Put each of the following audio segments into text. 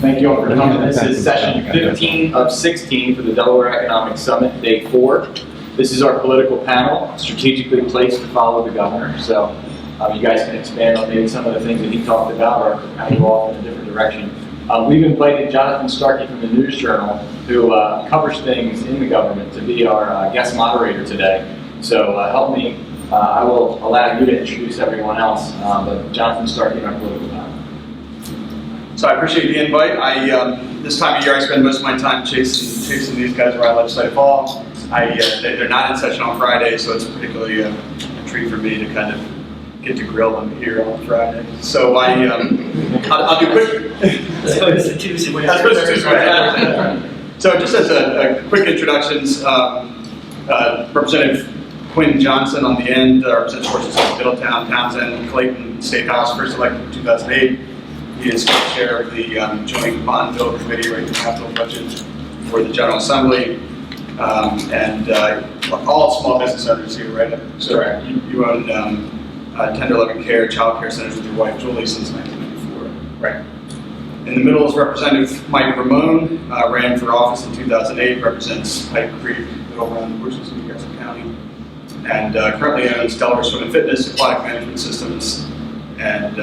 Thank you all for coming. This is session 15 of 16 for the Delaware Economic Summit, day 4. This is our political panel, strategically placed to follow the governor. So you guys can expand on maybe some of the things that he talked about or kind of go off in a different direction. We've invited Jonathan Starkey from the News Journal, who covers things in the government, to be our guest moderator today. So help me. I will allow you to introduce everyone else, but Jonathan Starkey in our political panel. So I appreciate the invite. This time of year I spend most of my time chasing these guys around Legislative Hall. They're not in session on Friday, so it's particularly a treat for me to kind of get to grill them here on Friday. So I'll do quick. So it's a Tuesday. So just as a quick introductions, Representative Quinn Johnson on the end represents Horses of Middletown, Townsend, Clayton State House, first elected in 2008. He is co-chair of the Joint Bond Bill Committee, right, the capital budget for the General Assembly, and all small business owners here, right? So Correct. you own Tender Loving Care, Child Care Centers with your wife Julie since 1994. Right. In the middle is Representative Mike Ramone, ran for office in 2008, represents Pipe Creek, Middle Run, Bushes in Garrison County, and currently owns Delaware Swim and Fitness, Aquatic Management Systems, and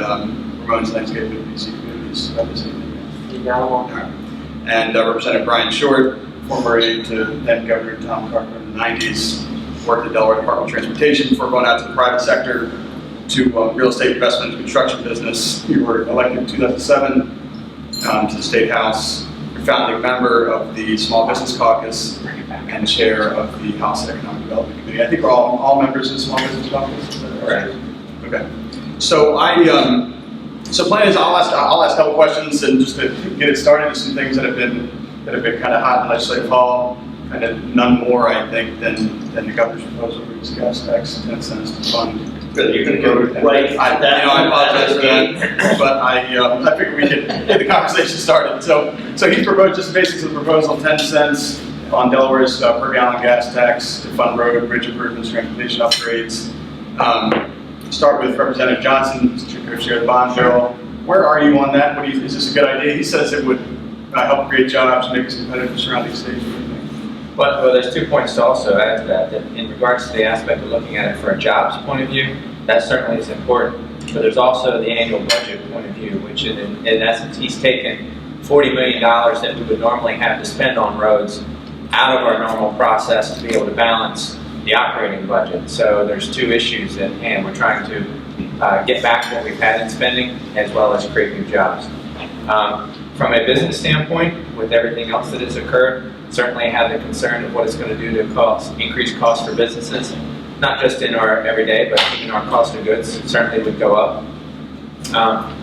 Ramone's Landscape and BC Communities. And Representative Bryon, former aide to then Governor Tom Carter in the 90s, worked at Delaware Department of Transportation before going out to the private sector to real estate investment and construction business. You were elected in 2007 to the State House. You're founding member of the Small Business Caucus and chair of the House Economic Development Committee. I think we're all members of the Small Business Caucus. Is that right? Okay. So so plan is I'll ask a couple questions and just to get it started. There's some things that have been kind of hot in Legislative Hall, kind of none more I think than the governor's proposal for these gas tax 10 cents to fund. You're going to go right at that. I apologize for that, but I figured we could get the conversation started. So he proposed just basics of the proposal: 10 cents on Delaware's per gallon gas tax to fund road, bridge improvements, transportation upgrades. Start with Representative Johnson, since you co-chair the bond bill. Where are you on that? Is this a good idea? He says it would help create jobs, make us competitive with surrounding states. Well, there's 2 points to also add to that in regards to the aspect of looking at it for a jobs point of view, that certainly is important. But there's also the annual budget point of view, which in essence, he's taken $40 million that we would normally have to spend on roads out of our normal process to be able to balance the operating budget. So there's 2 issues at hand. We're trying to get back what we've had in spending as well as create new jobs. From a business standpoint, with everything else that has occurred, certainly have the concern of what it's going to do to increase costs for businesses, not just in our everyday, but even our cost of goods certainly would go up.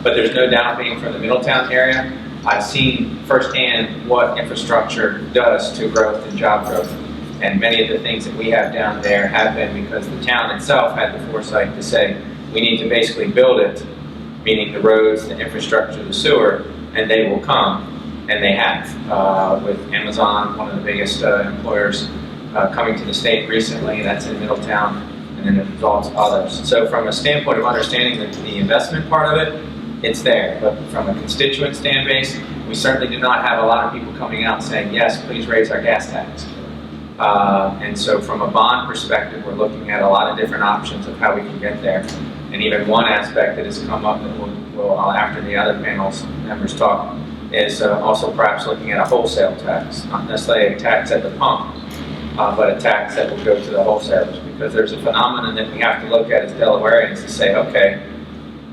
But there's no doubt, being from the Middletown area, I've seen firsthand what infrastructure does to growth and job growth. And many of the things that we have down there have been because the town itself had the foresight to say, we need to basically build it, meaning the roads, the infrastructure, the sewer, and they will come. And they have, with Amazon, one of the biggest employers, coming to the state recently. That's in Middletown, and then it involves others. So from a standpoint of understanding the investment part of it, it's there. But from a constituent stand base, we certainly do not have a lot of people coming out saying, yes, please raise our gas tax. And so from a bond perspective, we're looking at a lot of different options of how we can get there. And even one aspect that has come up that we'll after the other panel's members talk, is also perhaps looking at a wholesale tax, not necessarily a tax at the pump, but a tax that will go to the wholesalers, because there's a phenomenon that we have to look at as Delawareans to say, okay,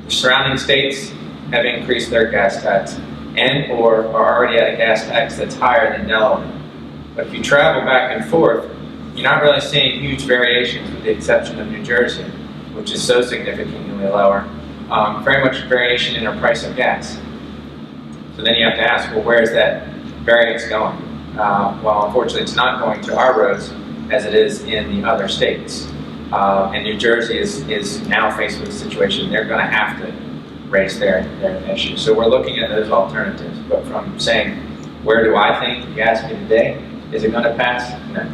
the surrounding states have increased their gas tax and or are already at a gas tax that's higher than Delaware. But if you travel back and forth, you're not really seeing huge variations with the exception of New Jersey, which is so significantly lower. Very much variation in our price of gas. So then you have to ask, well, where is that variance going? Well, unfortunately, it's not going to our roads as it is in the other states. And New Jersey is now faced with a situation they're going to have to raise their issue. So we're looking at those alternatives. But from saying, where do I think you ask me today, is it going to pass? No.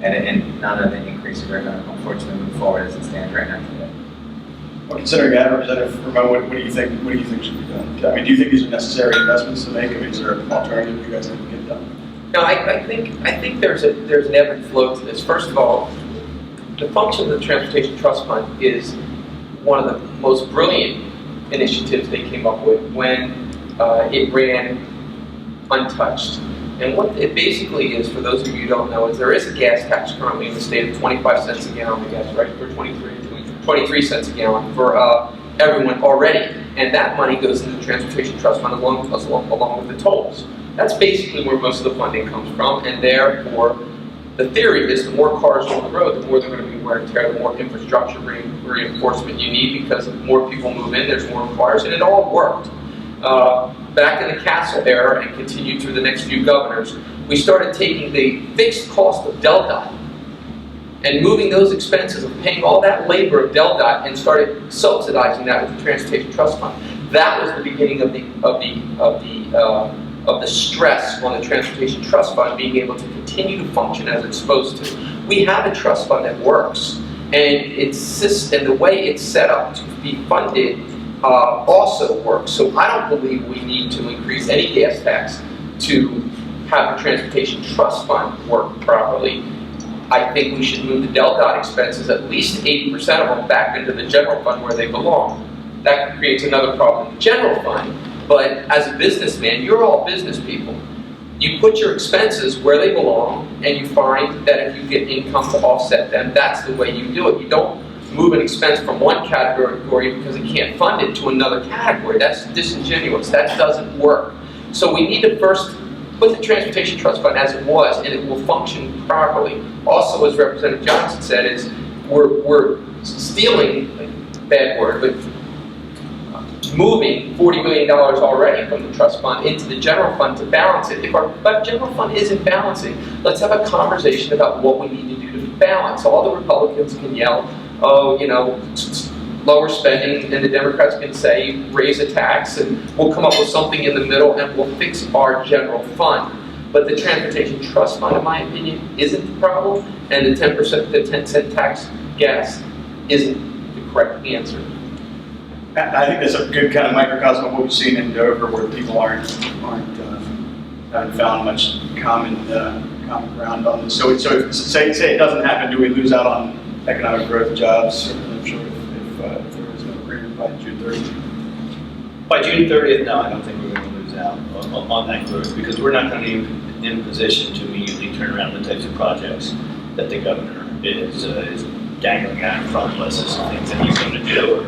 And none of the increases are going to, unfortunately, move forward as it stands right now today. Well, considering that, Representative Ramone, what do you think? What do you think should be done? I mean, do you think these are necessary investments to make? I mean, is there an alternative you guys think can get done? No, I think there's an ebb and flow to this. First of all, the function of the Transportation Trust Fund is one of the most brilliant initiatives they came up with when it ran untouched. And what it basically is, for those of you who don't know, is there is a gas tax currently in the state of 25 cents a gallon, I guess, right? For 23 cents a gallon for everyone already. And that money goes into the Transportation Trust Fund along with the tolls. That's basically where most of the funding comes from, and therefore, the theory is the more cars on the road, the more they're going to be wear and tear, the more infrastructure reinforcement you need, because if more people move in, there's more cars, and it all worked. Back in the Castle era and continued through the next few governors, we started taking the fixed cost of DelDOT and moving those expenses of paying all that labor of DelDOT and started subsidizing that with the Transportation Trust Fund. That was the beginning of the stress on the Transportation Trust Fund being able to continue to function as it's supposed to. We have a trust fund that works, and the way it's set up to be funded also works. So I don't believe we need to increase any gas tax to have the Transportation Trust Fund work properly. I think we should move the DelDOT expenses, at least 80% of them, back into the general fund where they belong. That creates another problem in the general fund, but as a businessman, you're all business people. You put your expenses where they belong, and you find that if you get income to offset them, that's the way you do it. You don't move an expense from one category because it can't fund it to another category. That's disingenuous. That doesn't work. So we need to first put the Transportation Trust Fund as it was, and it will function properly. Also, as Representative Johnson said, is we're stealing, bad word, but moving $40 million already from the trust fund into the general fund to balance it. If our general fund isn't balancing, let's have a conversation about what we need to do to balance. All the Republicans can yell, oh, lower spending, and the Democrats can say, raise a tax, and we'll come up with something in the middle, and we'll fix our general fund. But the Transportation Trust Fund, in my opinion, isn't the problem, and the 10% tax gas isn't the correct answer. I think that's a good kind of microcosm of what we've seen in Dover, where people haven't found much common ground on this. So if, say it doesn't happen, do we lose out on economic growth, jobs? I'm sure if there was no agreement by June 30th. By June 30th, no, I don't think we're going to lose out on that growth, because we're not going to be in a position to immediately turn around the types of projects that the governor is dangling out in front of us as things that he's going to do,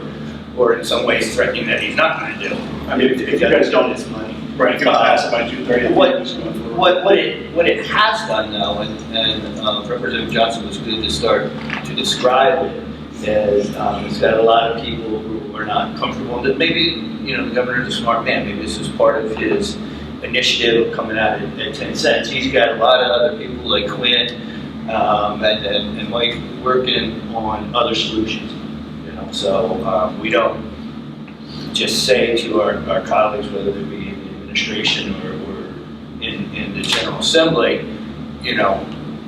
or in some ways threatening that he's not going to do. I mean, if you guys don't, this money. right, if you don't pass it by June 30th, what it has done, though, and Representative Johnson was good to start to describe it, is it's got a lot of people who are not comfortable. That maybe the governor's a smart man. Maybe this is part of his initiative of coming out at 10 cents. He's got a lot of other people like Quinn and Mike working on other solutions. So we don't just say to our colleagues, whether they be in the administration or in the General Assembly,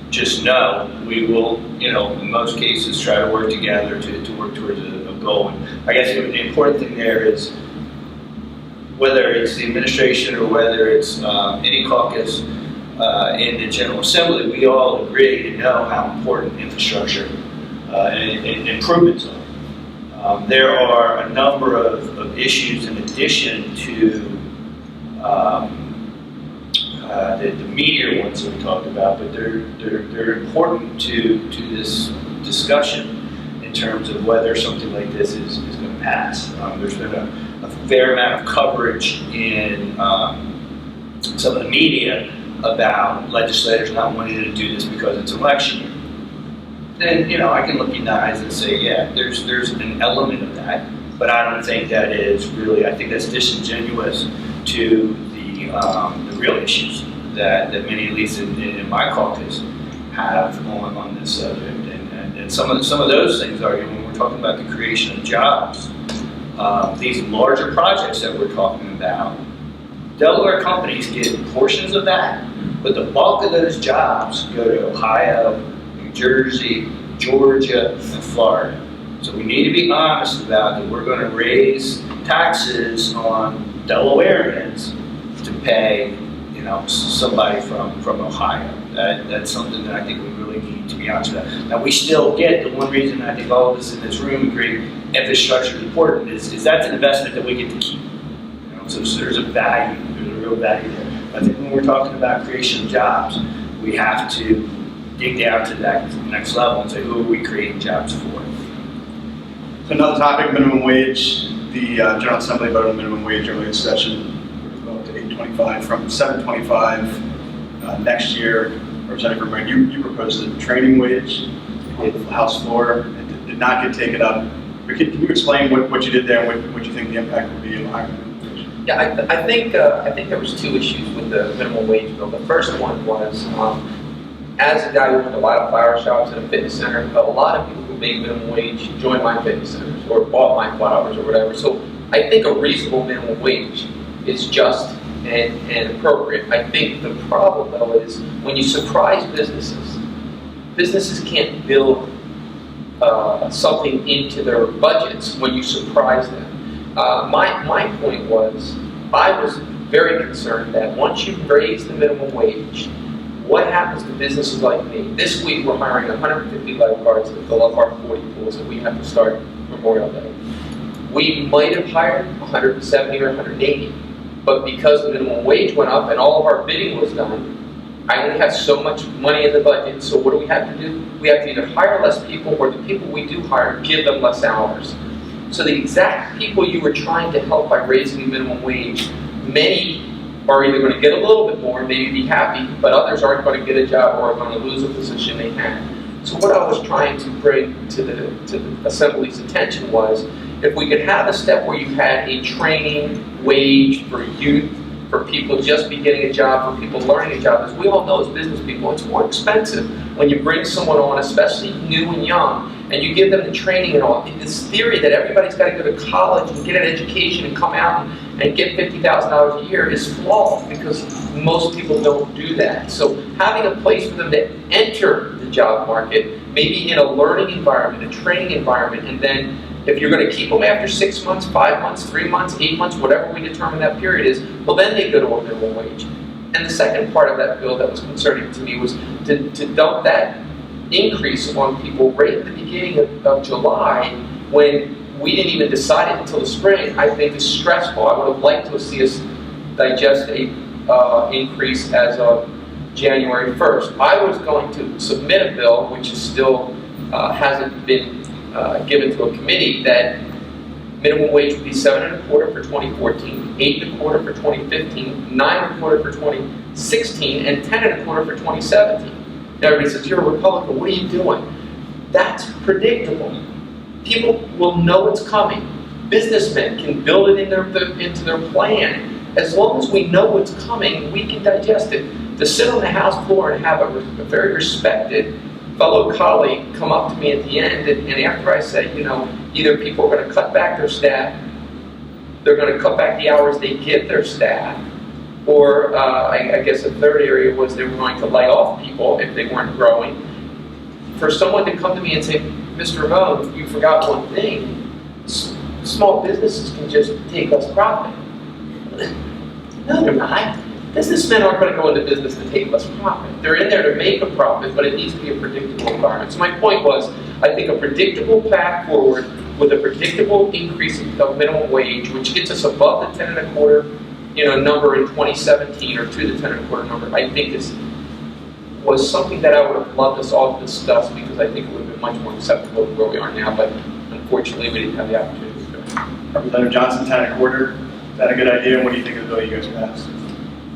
just know we will, in most cases, try to work together to work towards a goal. And I guess the important thing there is, whether it's the administration or whether it's any caucus in the General Assembly, we all agree and know how important infrastructure and improvements are. There are a number of issues in addition to the meteor ones that we talked about, but they're important to this discussion in terms of whether something like this is going to pass. There's been a fair amount of coverage in some of the media about legislators not wanting to do this because it's election year. Then, I can look you in the eyes and say, yeah, there's an element of that, but I don't think that is really, I think that's disingenuous to the real issues that many, at least in my caucus, have on this subject. And some of those things are, when we're talking about the creation of jobs, these larger projects that we're talking about, Delaware companies get portions of that, but the bulk of those jobs go to Ohio, New Jersey, Georgia, and Florida. So we need to be honest about that we're going to raise taxes on Delawareans to pay, you know, somebody from Ohio. That's something that I think we really need to be honest about. Now, we still get, the one reason I think all of us in this room agree infrastructure is important is that's an investment that we get to keep. You know, so there's a value, there's a real value there. I think when we're talking about creation of jobs, we have to dig down to that next level and say, who are we creating jobs for? So another topic, minimum wage. The General Assembly voted on minimum wage earlier this session, up to $8.25 from $7.25 next year. Representative Ramone, you proposed a training wage on the House floor. It did not get taken up. But can you explain what you did there and what you think the impact will be in higher minimum wage? Yeah, I think there was two issues with the minimum wage bill. The first one was, as a guy who owned a lot of flower shops and a fitness center, a lot of people who make minimum wage joined my fitness centers or bought my flowers or whatever. So I think a reasonable minimum wage is just and appropriate. I think the problem, though, is when you surprise businesses can't build something into their budgets when you surprise them. My point was, I was very concerned that once you raise the minimum wage, what happens to businesses like me? This week we're hiring 150 lifeguards to fill up our 40 pools that we have to start Memorial Day. We might have hired 170 or 180, but because the minimum wage went up and all of our bidding was done, I only have so much money in the budget, so what do we have to do? We have to either hire less people or the people we do hire, give them less hours. So the exact people you were trying to help by raising the minimum wage, many are either going to get a little bit more and maybe be happy, but others aren't going to get a job or are going to lose a position they had. So what I was trying to bring to the Assembly's attention was, if we could have a step where you had a training wage for youth, for people just beginning a job, for people learning a job, as we all know as business people, it's more expensive when you bring someone on, especially new and young, and you give them the training and all. This theory that everybody's got to go to college and get an education and come out and get $50,000 a year is flawed, because most people don't do that. So having a place for them to enter the job market, maybe in a learning environment, a training environment, and then if you're going to keep them after 6 months, 5 months, 3 months, 8 months, whatever we determine that period is, well, then they go to a minimum wage. And the second part of that bill that was concerning to me was to dump that increase on people right at the beginning of July, when we didn't even decide it until the spring. I think is stressful. I would have liked to see us digest a increase as of January 1st. I was going to submit a bill, which is still hasn't been given to a committee, that minimum wage would be 7.25 for 2014, 8.25 for 2015, 9.25 for 2016, and 10.25 for 2017. Now everybody says, you're a Republican, what are you doing? That's predictable. People will know it's coming. Businessmen can build it into their plan. As long as we know what's coming, we can digest it. To sit on the House floor and have a very respected fellow colleague come up to me at the end, and after I said, you know, either people are going to cut back their staff, they're going to cut back the hours they give their staff, or I guess a third area was they were going to lay off people if they weren't growing. For someone to come to me and say, Mr. Ramone, you forgot one thing, small businesses can just take less profit. No, they're not. Businessmen aren't going to go into business to take less profit. They're in there to make a profit, but it needs to be a predictable environment. So my point was, I think a predictable path forward with a predictable increase of minimum wage, which gets us above the 10.25, number in 2017, or to the 10.25 number, I think was something that I would have loved us all to discuss, because I think it would have been much more acceptable than where we are now, but unfortunately we didn't have the opportunity to do it. Representative Johnson, 10.25, is that a good idea? And what do you think of the bill you guys passed?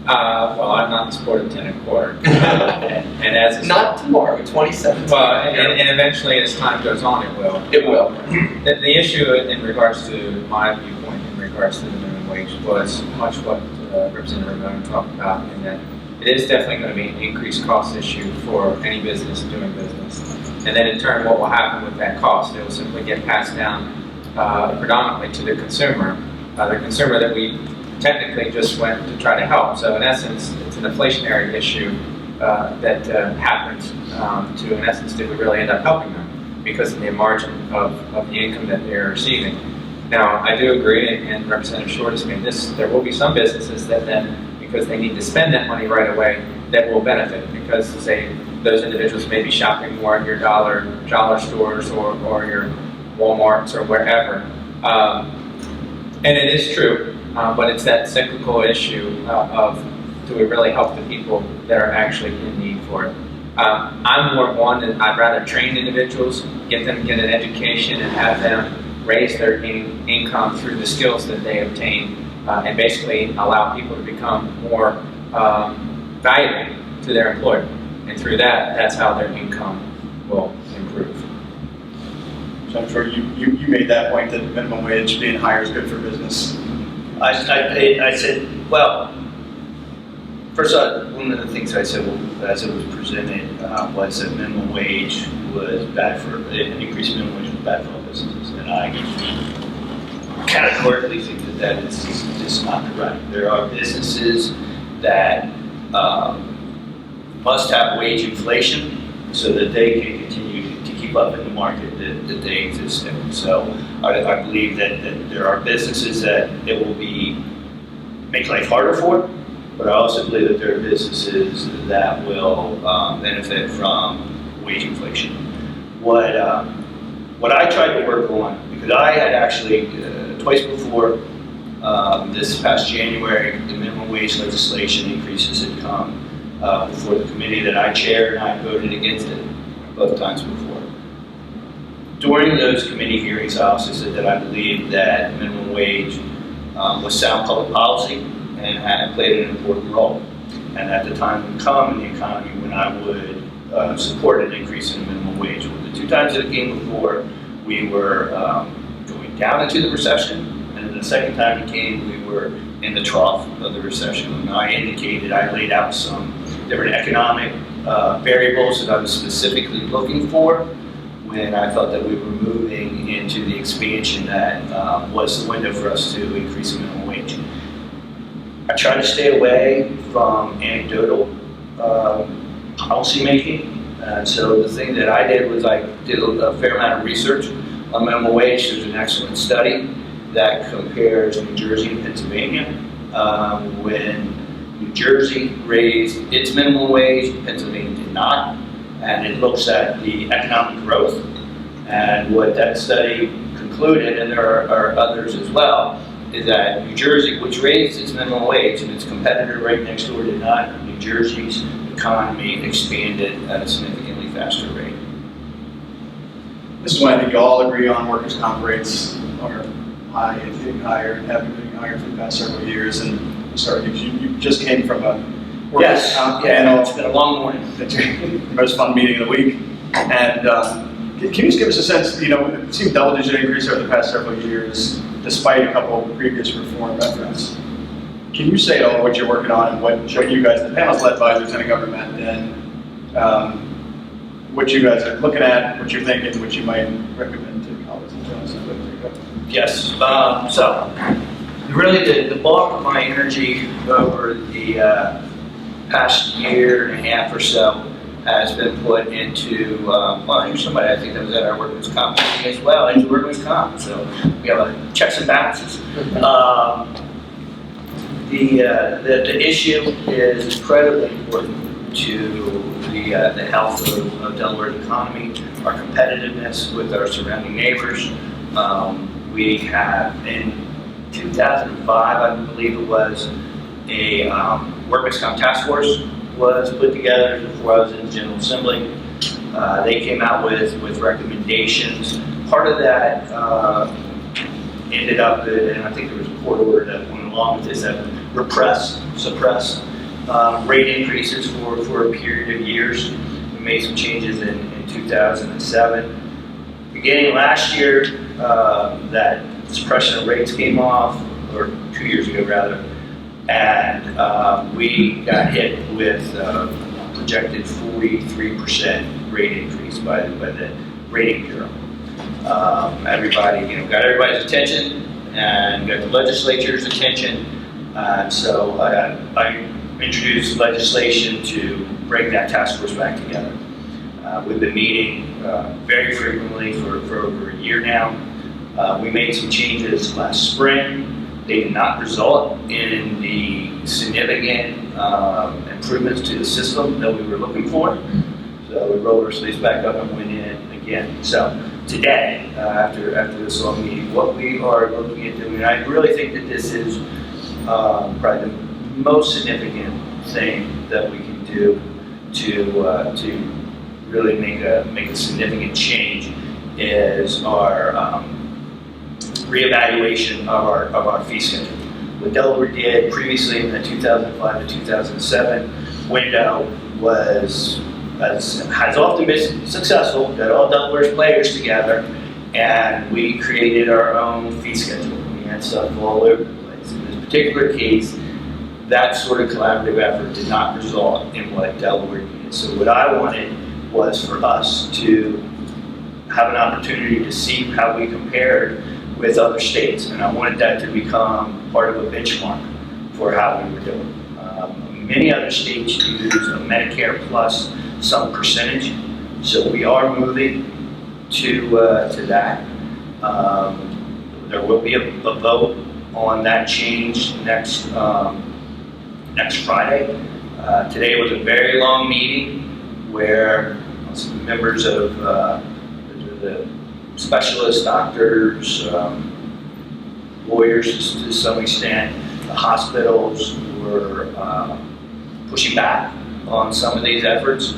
Well, I'm not in support of 10.25. and as it's not tomorrow, 2017. Well, and eventually, as time goes on, it will. It will. The issue in regards to my viewpoint in regards to the minimum wage was much what Representative Ramone talked about, in that it is definitely going to be an increased cost issue for any business doing business. And then in turn, what will happen with that cost? It will simply get passed down predominantly to the consumer that we technically just went to try to help. So in essence, it's an inflationary issue that happens to, in essence, did we really end up helping them? because of the margin of the income that they're receiving. Now, I do agree, and Representative Short has made this, there will be some businesses that then, because they need to spend that money right away, that will benefit, because say those individuals may be shopping more at your dollar stores or your Walmarts or wherever. And it is true, but it's that cyclical issue of do we really help the people that are actually in need for it? I'm more one that I'd rather train individuals, get an education, and have them raise their income through the skills that they obtain, and basically allow people to become more valuable to their employer. And through that, that's how their income will improve. So I'm sure you made that point that minimum wage being higher is good for business. I said, well, first off, one of the things I said as it was presented was that minimum wage was bad for, an increase in minimum wage was bad for all businesses. And I categorically think that is just not correct. There are businesses that must have wage inflation so that they can continue to keep up in the market that they exist in. So I believe that there are businesses that it will make life harder for, but I also believe that there are businesses that will benefit from wage inflation. What I tried to work on, because I had actually twice before this past January, the minimum wage legislation increases had come before the committee that I chaired, and I voted against it both times before. During those committee hearings, I also said that I believe that minimum wage was sound public policy and had played an important role. And at the time would come in the economy when I would support an increase in the minimum wage. Well, the two times that it came before, we were going down into the recession, and then the second time it came, we were in the trough of the recession. And I laid out some different economic variables that I was specifically looking for when I felt that we were moving into the expansion that was the window for us to increase the minimum wage. I try to stay away from anecdotal policy making. And so the thing that I did was I did a fair amount of research on minimum wage. There's an excellent study that compares New Jersey and Pennsylvania. When New Jersey raised its minimum wage, Pennsylvania did not. And it looks at the economic growth. And what that study concluded, and there are others as well, is that New Jersey, which raised its minimum wage, and its competitor right next door did not, New Jersey's economy expanded at a significantly faster rate. This is why I think you all agree on workers' comp rates are high and getting higher and have been getting higher for the past several years. And sorry, you just came from a workers' comp panel. It's been a long morning. That's the most fun meeting of the week. And can you just give us a sense, it seemed double-digit increase over the past several years, despite a couple of previous reform efforts. Can you say all what you're working on and what you guys, the panel's led by Lieutenant Governor Matt Den, what you guys are looking at, what you're thinking, what you might recommend to colleagues and jobs? Yes, so really the bulk of my energy over the past year and a half or so has been put into, well, here's somebody I think that was at our workers' comp meeting as well, into workers' comp, so we have checks and balances. The issue is incredibly important to the health of Delaware's economy, our competitiveness with our surrounding neighbors. We have, in 2005, I believe it was, a workers' comp task force was put together before I was in the General Assembly. They came out with recommendations. Part of that ended up, and I think there was a court order that went along with this, that suppress rate increases for a period of years. We made some changes in 2007. Beginning last year, that suppression of rates came off, or 2 years ago rather, and we got hit with projected 43% rate increase by the rating bureau. Everybody, got everybody's attention and got the legislature's attention. So I introduced legislation to bring that task force back together. We've been meeting very frequently for over a year now. We made some changes last spring. They did not result in the significant improvements to the system that we were looking for. So we rolled our sleeves back up and went in again. So today, after this long meeting, what we are looking at doing, I really think that this is probably the most significant thing that we can do to really make a significant change is our reevaluation of our fee schedule. What Delaware did previously in the 2005 to 2007 window has often been successful, got all Delaware's players together, and we created our own fee schedule. We had stuff all over the place. In this particular case, that sort of collaborative effort did not result in what Delaware needed. So what I wanted was for us to have an opportunity to see how we compared with other states, and I wanted that to become part of a benchmark for how we were doing. Many other states use a Medicare plus some percentage, so we are moving to that. There will be a vote on that change next Friday. Today was a very long meeting where some members of the specialists, doctors, lawyers to some extent, the hospitals were pushing back on some of these efforts,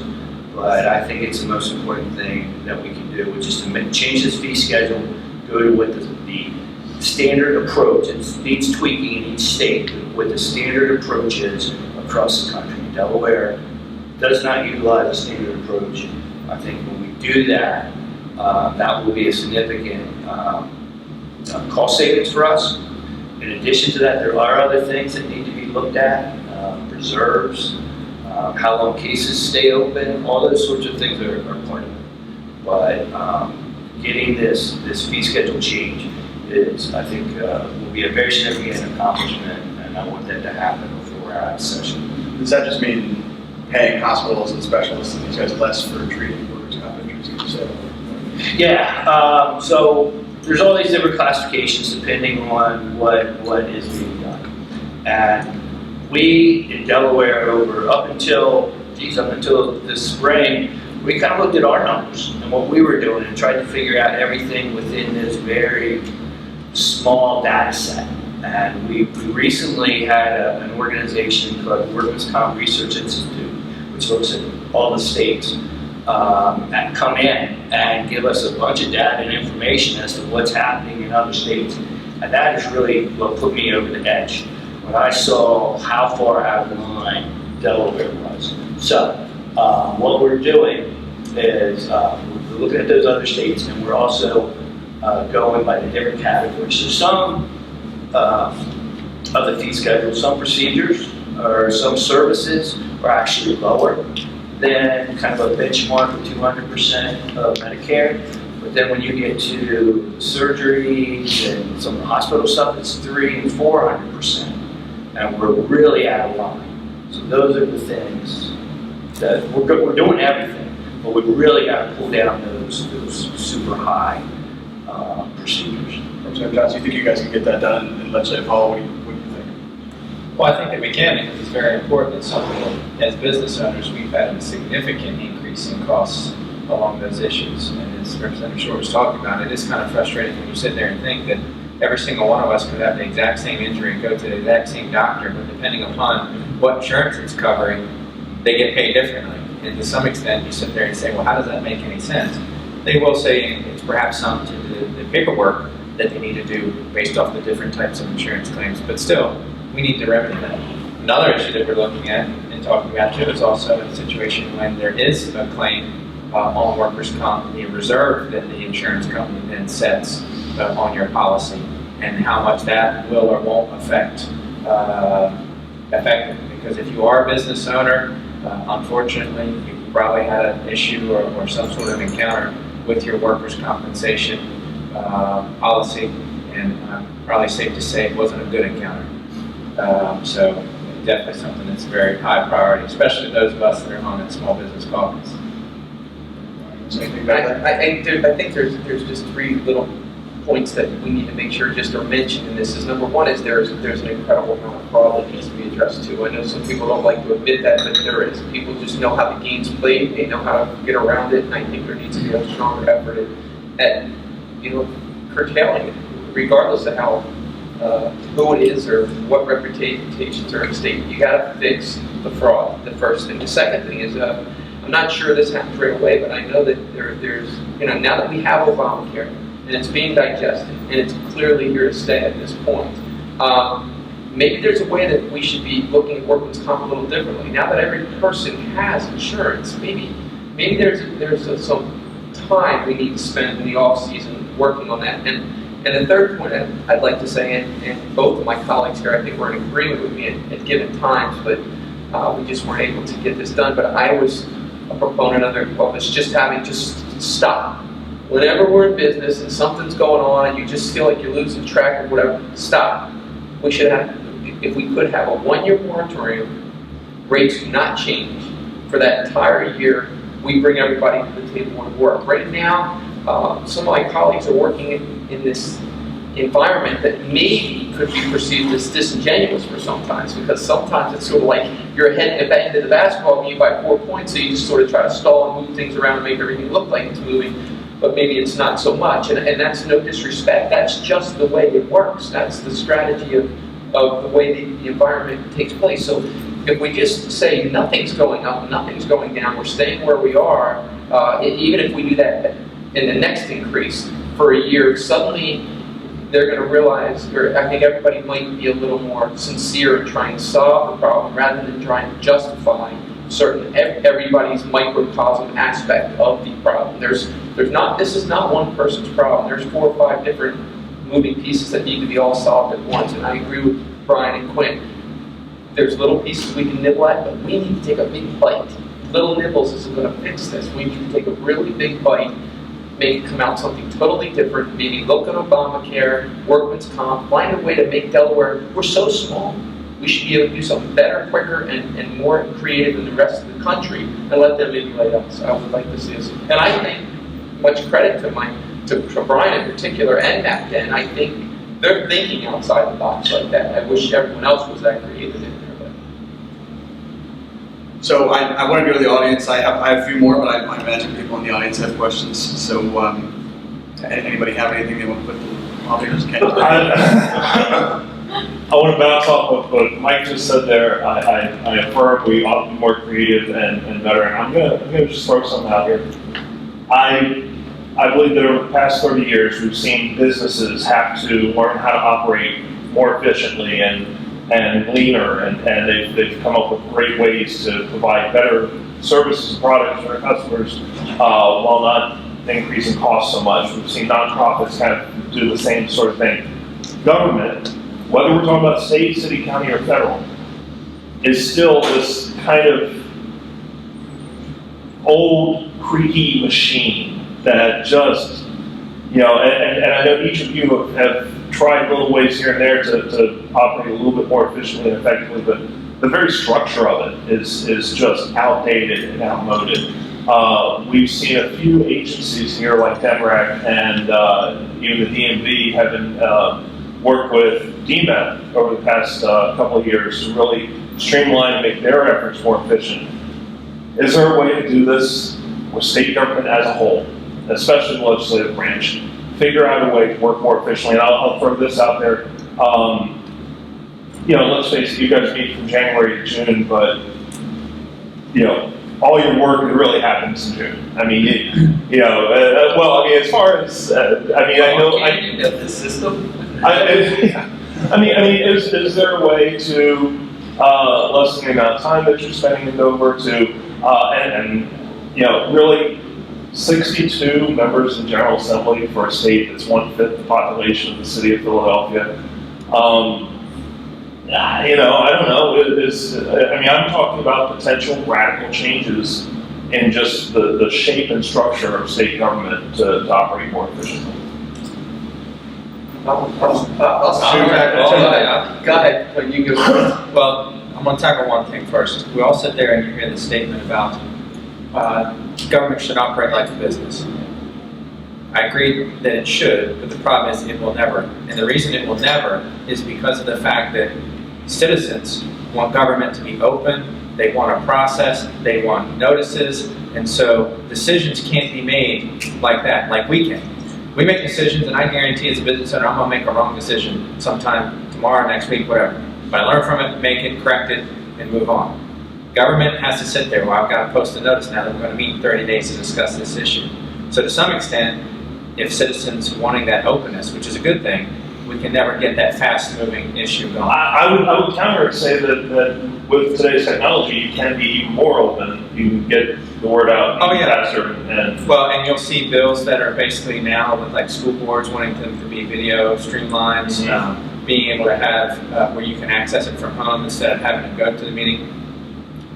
but I think it's the most important thing that we can do, which is to change this fee schedule, go to what the standard approach, it needs tweaking in each state, what the standard approach is across the country. Delaware does not utilize a standard approach. I think when we do that, that will be a significant cost savings for us. In addition to that, there are other things that need to be looked at, reserves, how long cases stay open, all those sorts of things are part of it. But getting this fee schedule change is, I think, will be a very significant accomplishment, and I want that to happen before we're out of session. Does that just mean paying hospitals and specialists and these guys less for treating workers' comp injuries, you said? Yeah, so there's all these different classifications depending on what is being done. And we in Delaware up until this spring, we kind of looked at our numbers and what we were doing and tried to figure out everything within this very small data set. And we recently had an organization called the Workers' Comp Research Institute, which looks at all the states, and come in and give us a bunch of data and information as to what's happening in other states. And that is really what put me over the edge when I saw how far out of line Delaware was. So what we're doing is we're looking at those other states, and we're also going by the different categories. So some of the fee schedule, some procedures or some services are actually lower than kind of a benchmark of 200% of Medicare. But then when you get to surgeries and some of the hospital stuff, it's 300% and 400%. And we're really out of line. So those are the things that we're doing everything, but we really got to pull down those super high procedures. Representative Johnson, you think you guys can get that done in legislative hall? What do you think? Well, I think that we can, because it's very important. It's something that, as business owners, we've had a significant increase in costs along those issues. And as Representative Short was talking about, it is kind of frustrating when you sit there and think that every single one of us could have the exact same injury and go to the exact same doctor, but depending upon what insurance it's covering, they get paid differently. And to some extent, you sit there and say, well, how does that make any sense? They will say it's perhaps some to the paperwork that they need to do based off the different types of insurance claims, but still, we need to remedy that. Another issue that we're looking at and talking about too is also a situation when there is a claim on workers' comp, the reserve that the insurance company then sets on your policy, and how much that will or won't affect it. Because if you are a business owner, unfortunately, you probably had an issue or some sort of encounter with your workers' compensation policy, and probably safe to say it wasn't a good encounter. So definitely something that's very high priority, especially those of us that are on that small business caucus. Anything about that? I think there's just three little points that we need to make sure just are mentioned in this. Is number one is there's an incredible amount of fraud that needs to be addressed too. I know some people don't like to admit that, but there is. People just know how the game's played. They know how to get around it, and I think there needs to be a stronger effort at curtailing it, regardless of how who it is or what reputations are at stake. You got to fix the fraud. The first thing. The second thing is I'm not sure this happens right away, but I know that there's now that we have Obamacare and it's being digested and it's clearly here to stay at this point. Maybe there's a way that we should be looking at workman's comp a little differently. Now that every person has insurance, maybe there's some time we need to spend in the off season working on that. And the third point I'd like to say, and both of my colleagues here, I think were in agreement with me at given times, but we just weren't able to get this done. But I was a proponent of us just stop. Whenever we're in business and something's going on and you just feel like you're losing track of whatever, stop. We should have, if we could have a 1-year moratorium, rates do not change for that entire year. We bring everybody to the table and work. Right now, some of my colleagues are working in this environment that maybe could be perceived as disingenuous for sometimes, because sometimes it's sort of like you're ahead at the end of the basketball game by 4 points, so you just sort of try to stall and move things around and make everything look like it's moving, but maybe it's not so much. And that's no disrespect. That's just the way it works. That's the strategy of the way the environment takes place. So if we just say nothing's going up, nothing's going down, we're staying where we are, even if we do that in the next increase for a year, suddenly they're going to realize, or I think everybody might be a little more sincere in trying to solve the problem rather than trying to justify everybody's microcosm aspect of the problem. This is not one person's problem. There's 4 or 5 different moving pieces that need to be all solved at once, and I agree with Bryon and Quinn. There's little pieces we can nibble at, but we need to take a big bite. Little nibbles isn't going to fix this. We need to take a really big bite, make it come out something totally different, maybe look at Obamacare, workman's comp, find a way to make Delaware, we're so small, we should be able to do something better, quicker, and more creative than the rest of the country, and let them emulate us. I would like to see us. And I think, much credit to Bryon in particular, and Matt Penn, I think they're thinking outside the box like that. I wish everyone else was that creative in there. So I want to go to the audience. I have a few more, but I imagine people in the audience have questions. So anybody have anything they want to put to the audience? I want to bounce off of what Mike just said there. I affirm we ought to be more creative and better. And I'm gonna just throw something out here. I believe that over the past 30 years, we've seen businesses have to learn how to operate more efficiently and leaner, and they've come up with great ways to provide better services and products to their customers while not increasing costs so much. We've seen nonprofits kind of do the same sort of thing. Government, whether we're talking about state, city, county, or federal, is still this kind of old, creaky machine that just, and I know each of you have tried little ways here and there to operate a little bit more efficiently and effectively, but the very structure of it is just outdated and outmoded. We've seen a few agencies here like DEMRAC and even the DMV having worked with DMEP over the past couple of years to really streamline and make their efforts more efficient. Is there a way to do this with state government as a whole, especially the legislative branch? Figure out a way to work more efficiently. And I'll throw this out there. Let's face it, you guys meet from January to June, but all your work really happens in June. I mean, as far as I know, the system. Is there a way to lessen the amount of time that you're spending in Dover really 62 members in General Assembly for a state that's 1/5 the population of the city of Philadelphia. I don't know. I'm talking about potential radical changes in just the shape and structure of state government to operate more efficiently. Go ahead. You go. Well, I'm going to tackle one thing first. We all sit there and you hear the statement about government should operate like a business. I agree that it should, but the problem is it will never. And the reason it will never is because of the fact that citizens want government to be open, they want a process, they want notices, and so decisions can't be made like that, like we can. We make decisions, and I guarantee as a business owner, I'm gonna make a wrong decision sometime tomorrow, next week, whatever. But I learn from it, make it, correct it, and move on. Government has to sit there, well, I've got to post a notice now that we're going to meet in 30 days to discuss this issue. So to some extent, if citizens wanting that openness, which is a good thing, we can never get that fast-moving issue going. I would counter and say that with today's technology, you can be even more open. You can get the word out faster. And well, and you'll see bills that are basically now with like school boards wanting them to be video streamlines, being able to have where you can access it from home instead of having to go to the meeting.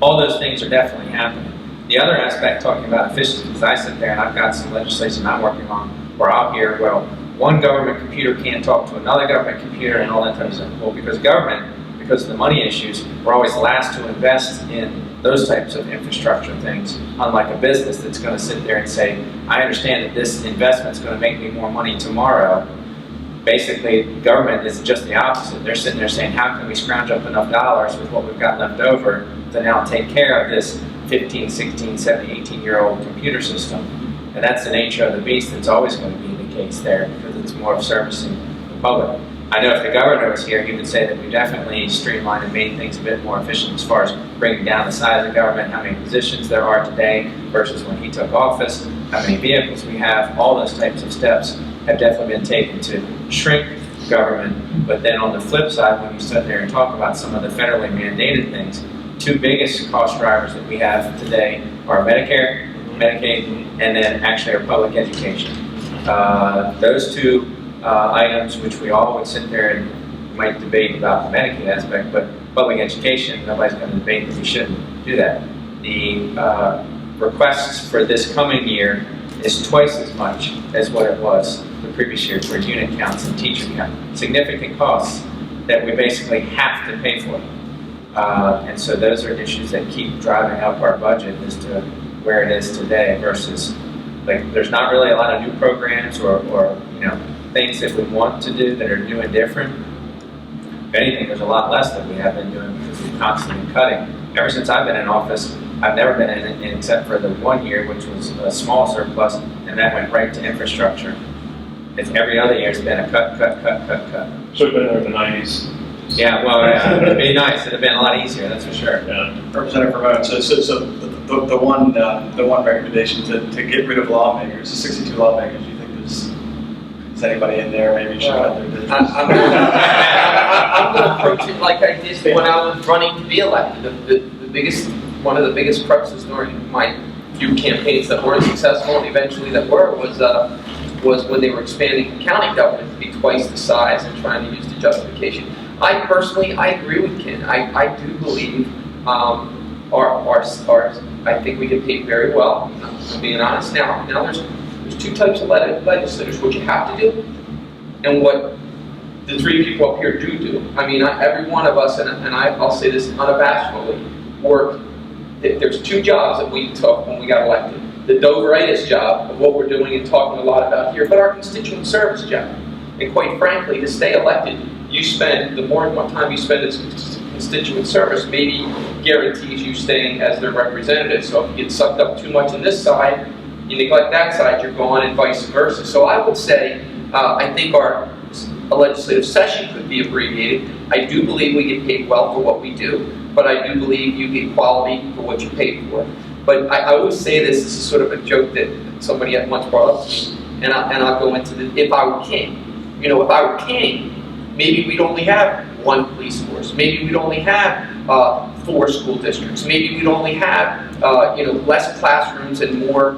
All those things are definitely happening. The other aspect, talking about efficiency, is I sit there and I've got some legislation I'm working on where I'll hear, well, one government computer can't talk to another government computer and all that type of stuff. Well, because government, because of the money issues, we're always last to invest in those types of infrastructure things, unlike a business that's going to sit there and say, I understand that this investment is going to make me more money tomorrow. Basically, government is just the opposite. They're sitting there saying, how can we scrounge up enough dollars with what we've got left over to now take care of this 15, 16, 17, 18-year-old computer system? And that's the nature of the beast. It's always going to be the case there because it's more of servicing the public. I know if the governor was here, he would say that we definitely streamlined and made things a bit more efficient as far as bringing down the size of government, how many positions there are today versus when he took office, how many vehicles we have. All those types of steps have definitely been taken to shrink government. But then on the flip side, when you sit there and talk about some of the federally mandated things, two biggest cost drivers that we have today are Medicare, Medicaid, and then actually our public education. Those two items, which we all would sit there and might debate about the Medicaid aspect, but public education, nobody's going to debate that we shouldn't do that. The requests for this coming year is twice as much as what it was the previous year for unit counts and teacher count. Significant costs that we basically have to pay for. And so those are issues that keep driving up our budget as to where it is today versus, like, there's not really a lot of new programs or things that we want to do that are new and different. If anything, there's a lot less that we have been doing because we're constantly cutting. Ever since I've been in office, I've never been in it except for the 1 year, which was a small surplus, and that went right to infrastructure. It's every other year it's been a cut. should have been there in the 90s. Yeah, well, it'd be nice. It'd have been a lot easier, that's for sure. Yeah. Representative Ramone, so the one recommendation to get rid of lawmakers, the 62 lawmakers, do you think is anybody in there maybe should cut their business? I'm going to approach it like I did when I was running to be elected. One of the biggest cruxes during my few campaigns that weren't successful and eventually that were was when they were expanding the county government to be twice the size and trying to use the justification. I agree with Ken. I do believe I think we get paid very well. I'm being honest. Now there's two types of legislators: what you have to do, and what the three people up here do. I mean, every one of us, and I'll say this unabashedly, work. There's two jobs that we took when we got elected: the Doveritis job of what we're doing and talking a lot about here, but our constituent service job. And quite frankly, to stay elected, you spend the more time you spend as constituent service, maybe guarantees you staying as their representative. So if you get sucked up too much on this side, you neglect that side, you're gone, and vice versa. So I would say, I think our legislative session could be abbreviated. I do believe we get paid well for what we do, but I do believe you get quality for what you pay for. But I always say this is sort of a joke that somebody at once brought up to me, and I'll go into the, if I were king. You know, if I were king, maybe we'd only have one police force. Maybe we'd only have 4 school districts. Maybe we'd only have less classrooms and more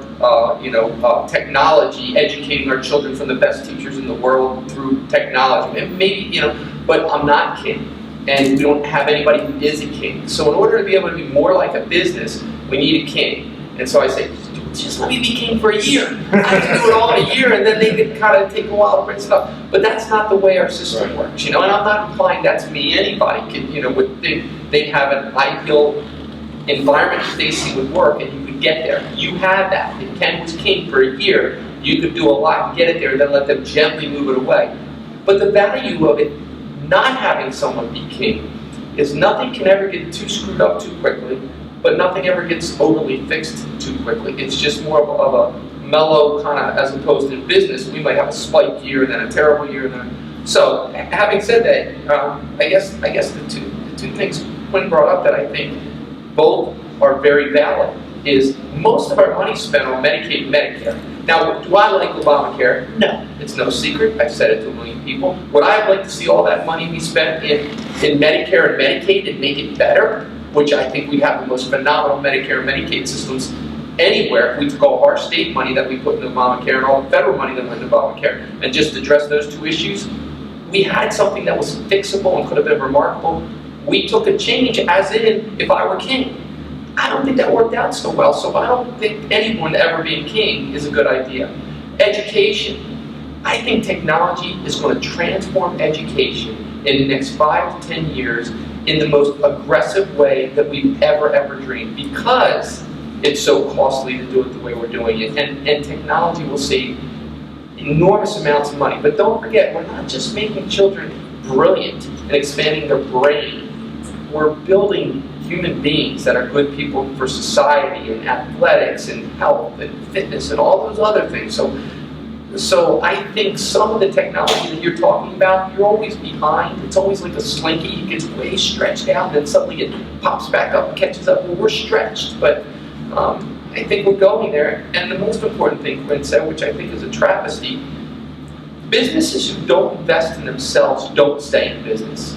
technology, educating our children from the best teachers in the world through technology. And maybe but I'm not king, and we don't have anybody who is a king. So in order to be able to be more like a business, we need a king. And so I say, just let me be king for a year. I can do it all in a year, and then they could kind of take a while to bring stuff. But that's not the way our system works, And I'm not implying that's me. Anybody could, they have an ideal environment that they see would work, and you could get there. You had that. If Ken was king for a year, you could do a lot and get it there and then let them gently move it away. But the value of it, not having someone be king, is nothing can ever get too screwed up too quickly, but nothing ever gets overly fixed too quickly. It's just more of a mellow kind of, as opposed to business, we might have a spike year and then a terrible year. And then, so having said that, I guess the two things Quinn brought up that I think both are very valid is most of our money spent on Medicaid and Medicare. Now, do I like Obamacare? No. It's no secret. I've said it to a million people. Would I like to see all that money be spent in Medicare and Medicaid and make it better? Which I think we have the most phenomenal Medicare and Medicaid systems anywhere. If we took all of our state money that we put into Obamacare and all the federal money that went into Obamacare and just addressed those two issues, we had something that was fixable and could have been remarkable. We took a change as in, if I were king. I don't think that worked out so well, so I don't think anyone ever being king is a good idea. Education. I think technology is going to transform education in the next 5 to 10 years in the most aggressive way that we've ever dreamed, because it's so costly to do it the way we're doing it. And technology will save enormous amounts of money. But don't forget, we're not just making children brilliant and expanding their brain. We're building human beings that are good people for society and athletics and health and fitness and all those other things. So I think some of the technology that you're talking about, you're always behind. It's always like a slinky. It gets way stretched out, and then suddenly it pops back up and catches up. Well, we're stretched, but I think we're going there. And the most important thing Quinn said, which I think is a travesty, businesses who don't invest in themselves don't stay in business.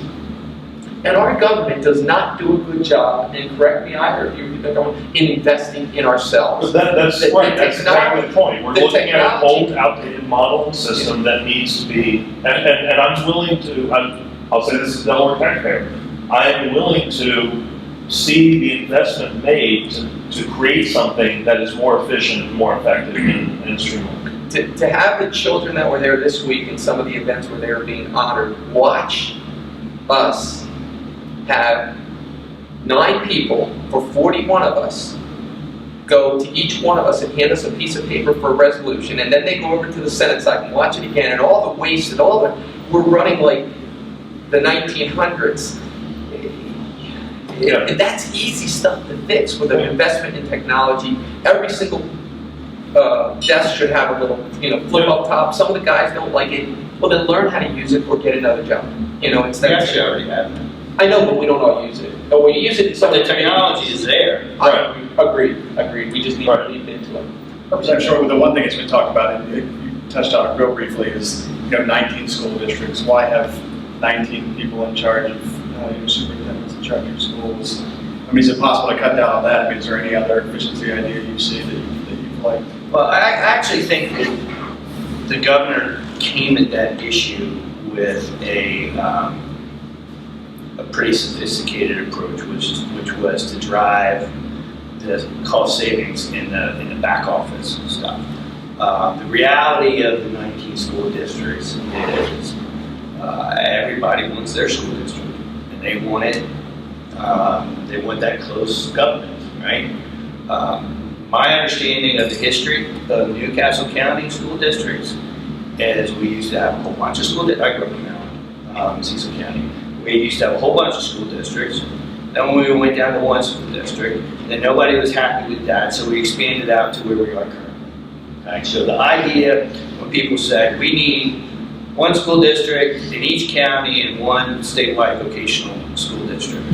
And our government does not do a good job, and correct me either of you, in investing in ourselves. That's right, that's exactly the point. We're looking at an old, outdated model and system that needs to be, and I'm willing to, I'll say this as a Delaware taxpayer, I am willing to see the investment made to create something that is more efficient and more effective and streamlined. To have the children that were there this week and some of the events where they were being honored, watch us have 9 people for 41 of us go to each one of us and hand us a piece of paper for a resolution, and then they go over to the Senate side and watch it again, and all the waste and all the, we're running like the 1900s. Yeah. That's easy stuff to fix with an investment in technology. Every single desk should have a little, flip up top. Some of the guys don't like it. Well, then learn how to use it or get another job. Instead We of actually already have that. I know, but we don't all use it. But we use it. So the technology is there. Agreed. We just need to leap into it. I'm sure the one thing that's been talked about, and you touched on it real briefly, is 19 school districts. Why have 19 people in charge of superintendents in charge of schools? I mean, is it possible to cut down on that? I mean, is there any other efficiency idea you see that you'd like? Well, I actually think that the governor came at that issue with a pretty sophisticated approach, which was to drive the cost savings in the back office and stuff. The reality of the 19 school districts is everybody wants their school district, and they want it. They want that close government, right? My understanding of the history of Newcastle County school districts is we used to have a whole bunch of school districts. I grew up in Maryland, Cecil County. We used to have a whole bunch of school districts. Then we went down to one school district, and nobody was happy with that, so we expanded out to where we are currently. Okay? So the idea, when people said we need one school district in each county and one statewide vocational school district,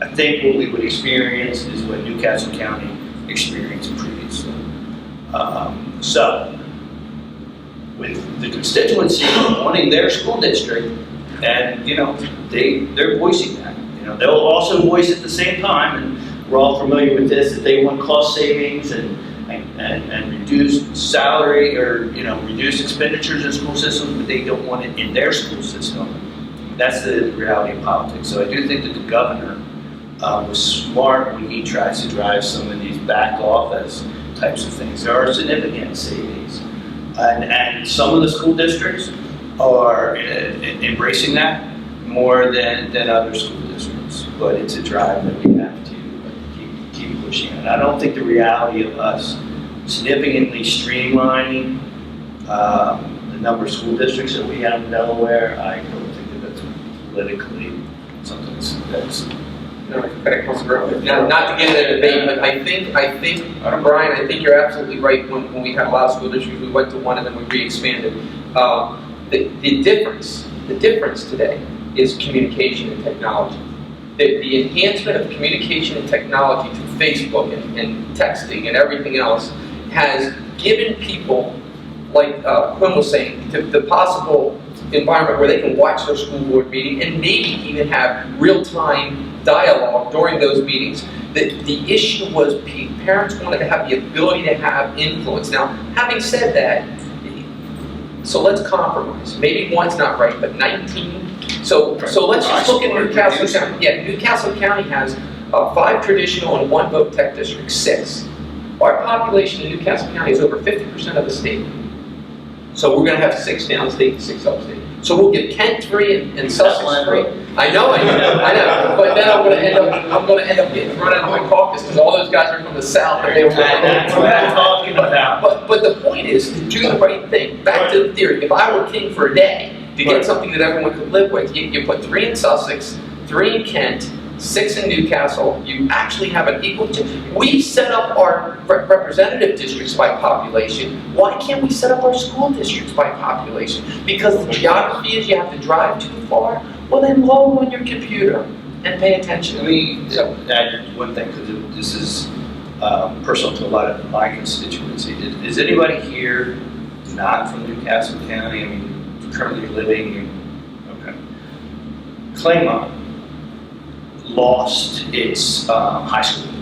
I think what we would experience is what Newcastle County experienced previously. So, with the constituency wanting their school district, and they're voicing that. They'll also voice at the same time, and we're all familiar with this, that they want cost savings and reduced salary or reduced expenditures in school systems, but they don't want it in their school system. That's the reality of politics. So I do think that the governor was smart when he tries to drive some of these back office types of things. There are significant savings, and some of the school districts are embracing that more than other school districts. But it's a drive that we have to keep keep pushing it. I don't think the reality of us significantly streamlining the number of school districts that we have in Delaware, I don't think that that's politically something that's Not to get into a debate, but I think, Bryon, I think you're absolutely right. When we had a lot of school districts, we went to one and then we re-expanded. The difference today is communication and technology. The enhancement of communication and technology through Facebook and texting and everything else has given people, like Quinn was saying, the possible environment where they can watch their school board meeting and maybe even have real-time dialogue during those meetings. The issue was parents wanted to have the ability to have influence. Now, having said that, so let's compromise. Maybe one's not right, but 19. So let's just look at Newcastle County. Yeah, Newcastle County has 5 traditional and 1 voc tech district, 6. Our population in Newcastle County is over 50% of the state. So we're going to have 6 downstate and 6 upstate. So we'll get Kent 3 and Sussex 3. I know. But then I'm going to end up getting run out of my caucus because all those guys are from the south. And they were That's what I'm talking about. But the point is to do the right thing. Back to the theory. If I were king for a day, to get something that everyone could live with, you put 3 in Sussex, 3 in Kent, 6 in Newcastle. You actually have an equal. We set up our representative districts by population. Why can't we set up our school districts by population? Because the geography is you have to drive too far. Well, then log on your computer and pay attention. Let me add one thing, because this is personal to a lot of my constituency. Is anybody here not from Newcastle County? I mean, currently living in, okay. Claymont lost its high school.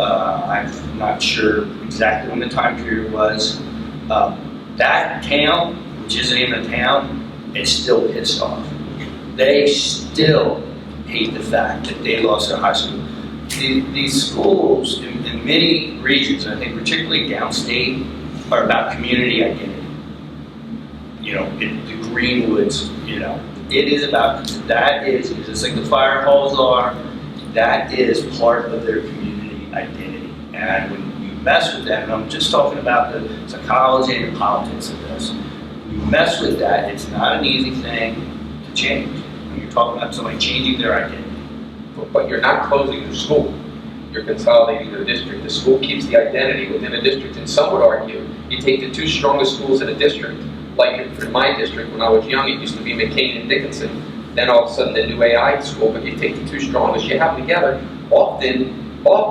I'm not sure exactly when the time period was. That town, which isn't even a town, is still pissed off. They still hate the fact that they lost their high school. These schools in many regions, and I think particularly downstate, are about community identity. You know, the Greenwoods, you know, it is about, that is just like the fire halls are, that is part of their community identity. And when you mess with that, and I'm just talking about the psychology and the politics of this, when you mess with that, it's not an easy thing to change. When you're talking about somebody changing their identity. But you're not closing the school. You're consolidating the district. The school keeps the identity within a district. And some would argue, you take the 2 strongest schools in a district, like in my district when I was young, it used to be McCain and Dickinson. Then all of a sudden the new AI school, but you take the 2 strongest, you have them together. Often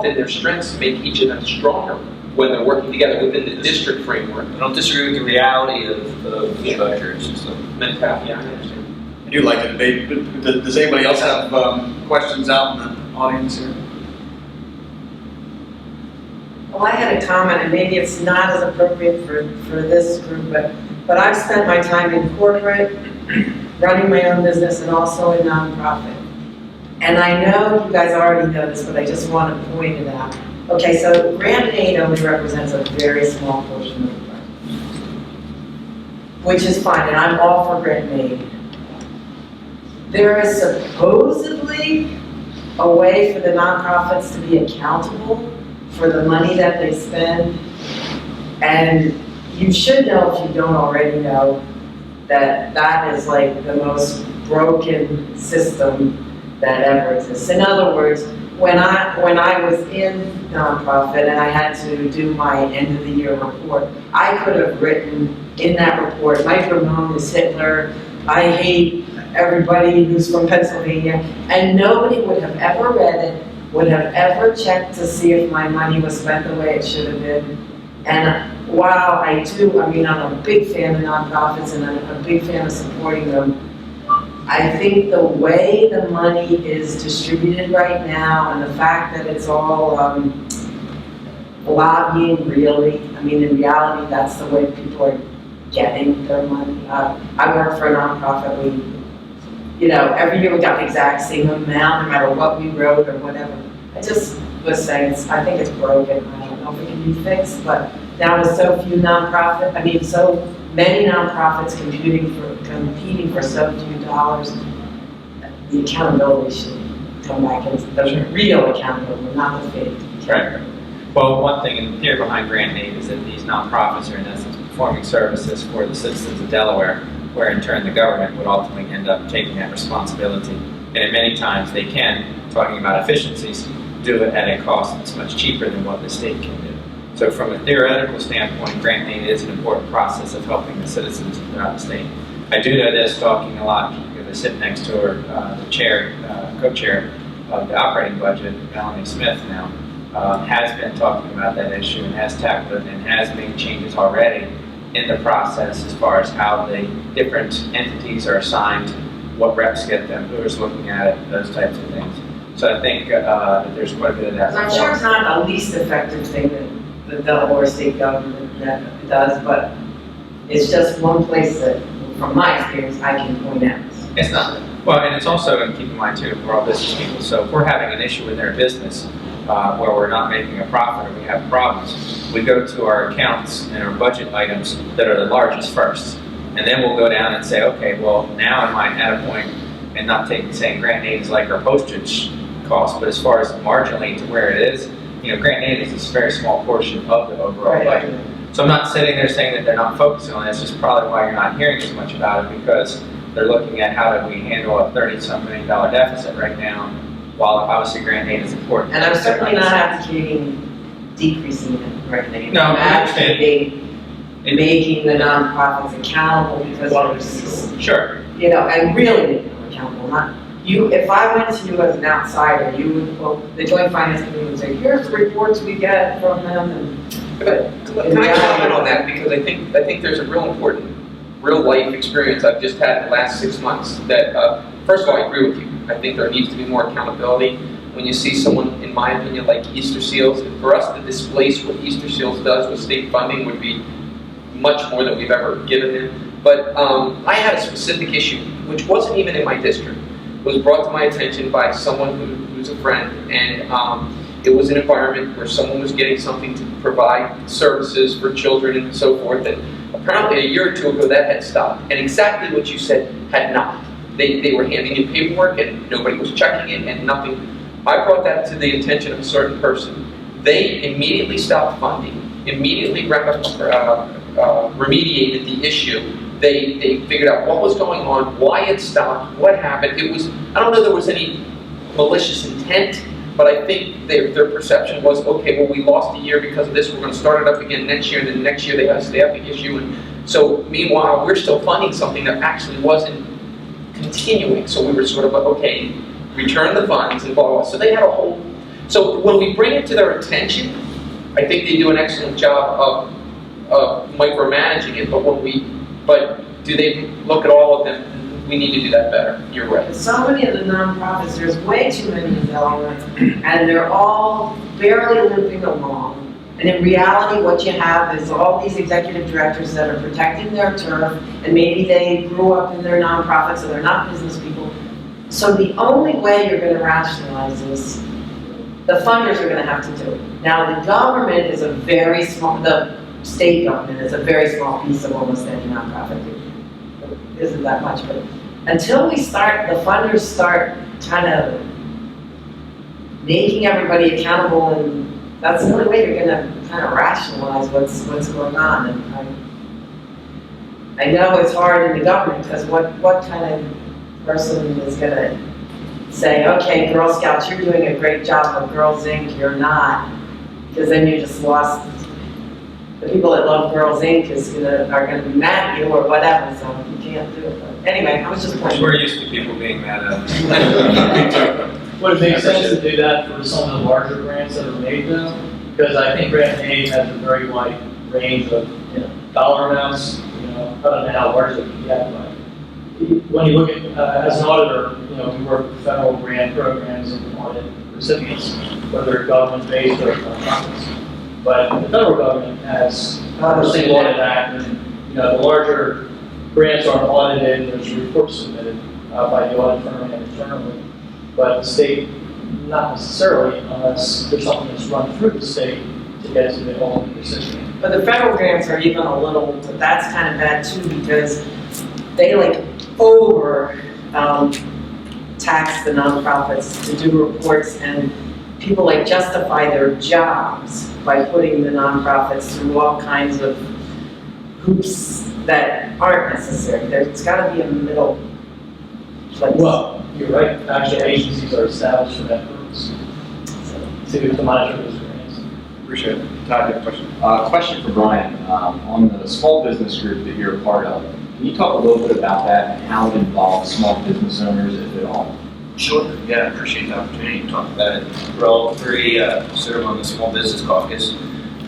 their strengths make each of them stronger when they're working together within the district framework. I don't disagree with the reality of the structure. It's just a Mentality, yeah, I understand. I do like the debate, but does anybody else have questions out in the audience here? Well, I had a comment, and maybe it's not as appropriate for this group, but I've spent my time in corporate, running my own business, and also in nonprofit. And I know you guys already know this, but I just want to point it out. Okay, so grant aid only represents a very small portion of the budget, which is fine, and I'm all for grant aid. There is supposedly a way for the nonprofits to be accountable for the money that they spend. And you should know, if you don't already know, that that is like the most broken system that ever exists. In other words, when I was in nonprofit and I had to do my end of the year report, I could have written in that report, Mike Ramone is Hitler, I hate everybody who's from Pennsylvania, and nobody would have ever read it, would have ever checked to see if my money was spent the way it should have been. And while I'm a big fan of nonprofits and I'm a big fan of supporting them, I think the way the money is distributed right now and the fact that it's all lobbying, really, in reality, that's the way people are getting their money. I work for a nonprofit. Every year we got the exact same amount, no matter what we wrote or whatever. I just was saying, I think it's broken. I don't know if it can be fixed, but now with so many nonprofits competing for so few dollars, the accountability should come back in. The real accountability, not the fake. Right. Well, one thing in the theory behind grant aid is that these nonprofits are in essence performing services for the citizens of Delaware, where in turn the government would ultimately end up taking that responsibility. And in many times they can, talking about efficiencies, do it at a cost that's much cheaper than what the state can do. So from a theoretical standpoint, grant aid is an important process of helping the citizens throughout the state. I do know this, talking a lot, because I sit next to her, the chair, co-chair of the operating budget, Melanie Smith now, has been talking about that issue and has tackled it and has made changes already in the process as far as how the different entities are assigned, what reps get them, who is looking at it, those types of things. So I think that there's quite a bit of that. I'm sure it's not the least effective thing that the Delaware state government that does, but it's just one place that, from my experience, I can point out. It's not. Well, and it's also, and keep in mind too, we're all business people, so if we're having an issue in their business where we're not making a profit or we have problems, we go to our accounts and our budget items that are the largest first. And then we'll go down and say, okay, well, now am I at a point, and not saying grant aid is like our postage cost, but as far as marginally to where it is, grant aid is a very small portion of the overall budget. So I'm not sitting there saying that they're not focusing on it. It's just probably why you're not hearing as much about it, because they're looking at how do we handle a $30-some million deficit right now, while obviously grant aid is important. And I'm certainly not advocating decreasing it right now. No, I'm I understand. advocating making the nonprofits accountable because Sure. and really making them accountable. Not you. If I went to you as an outsider, you would, the Joint Finance Committee would say, "Here's the reports we get from them." But can I comment on that? Because I think there's a real important, real life experience I've just had in the last 6 months that, first of all, I agree with you. I think there needs to be more accountability. When you see someone, in my opinion, like Easter Seals, and for us to displace what Easter Seals does with state funding would be much more than we've ever given him. But I had a specific issue, which wasn't even in my district. It was brought to my attention by someone who's a friend, and it was an environment where someone was getting something to provide services for children and so forth, and apparently a year or two ago that had stopped, and exactly what you said had not. They were handing in paperwork and nobody was checking it and nothing. I brought that to the attention of a certain person. They immediately stopped funding, immediately remediated the issue. They figured out what was going on, why it stopped, what happened. I don't know there was any malicious intent, but I think their perception was, okay, well, we lost a year because of this, we're going to start it up again next year, and then next year they had a staffing issue. And so meanwhile, we're still funding something that actually wasn't continuing. So we were sort of, okay, return the funds and blah, blah, blah. So they had a whole, so when we bring it to their attention, I think they do an excellent job of micromanaging it, but do they look at all of them? We need to do that better. You're right. So many of the nonprofits, there's way too many in Delaware, and they're all barely limping along. And in reality, what you have is all these executive directors that are protecting their turf, and maybe they grew up in their nonprofit, so they're not business people. So the only way you're going to rationalize this, the funders are going to have to do it. Now, the government is a very small, the state government is a very small piece of almost any nonprofit. It isn't that much, but until the funders start kind of making everybody accountable, and that's the only way you're going to kind of rationalize what's going on. And I know it's hard in the government, because what kind of person is going to say, okay, Girl Scouts, you're doing a great job, but Girls Inc., you're not, because then you just lost. The people that love Girls Inc. are going to be mad at you or whatever, so you can't do it. But anyway, I was just pointing. We're used to people being mad at us. Would it make sense to do that for some of the larger grants that are made though? Because I think grant aid has a very wide range of dollar amounts. I don't know how large it can get, but when you look at as an auditor, we work with federal grant programs and audit recipients, whether they're government-based or nonprofits. But the federal government has a single audit act, and the larger grants are audited. There's reports submitted by the audit firm and internally. But the state, not necessarily, unless there's something that's run through the state to get to the ultimate recipient. But the federal grants are even a little, but that's kind of bad too, because they over tax the nonprofits to do reports, and people like justify their jobs by putting the nonprofits through all kinds of hoops that aren't necessary. There's gotta be a middle place. Well, you're right, actual agencies are established for that purpose, to monitor those grants. Appreciate it. Todd, you have a question? Question for Bryon, on the small business group that you're a part of, can you talk a little bit about that and how it involves small business owners, if at all? Sure, yeah, I appreciate the opportunity to talk about it. We're all three serve on the Small Business Caucus,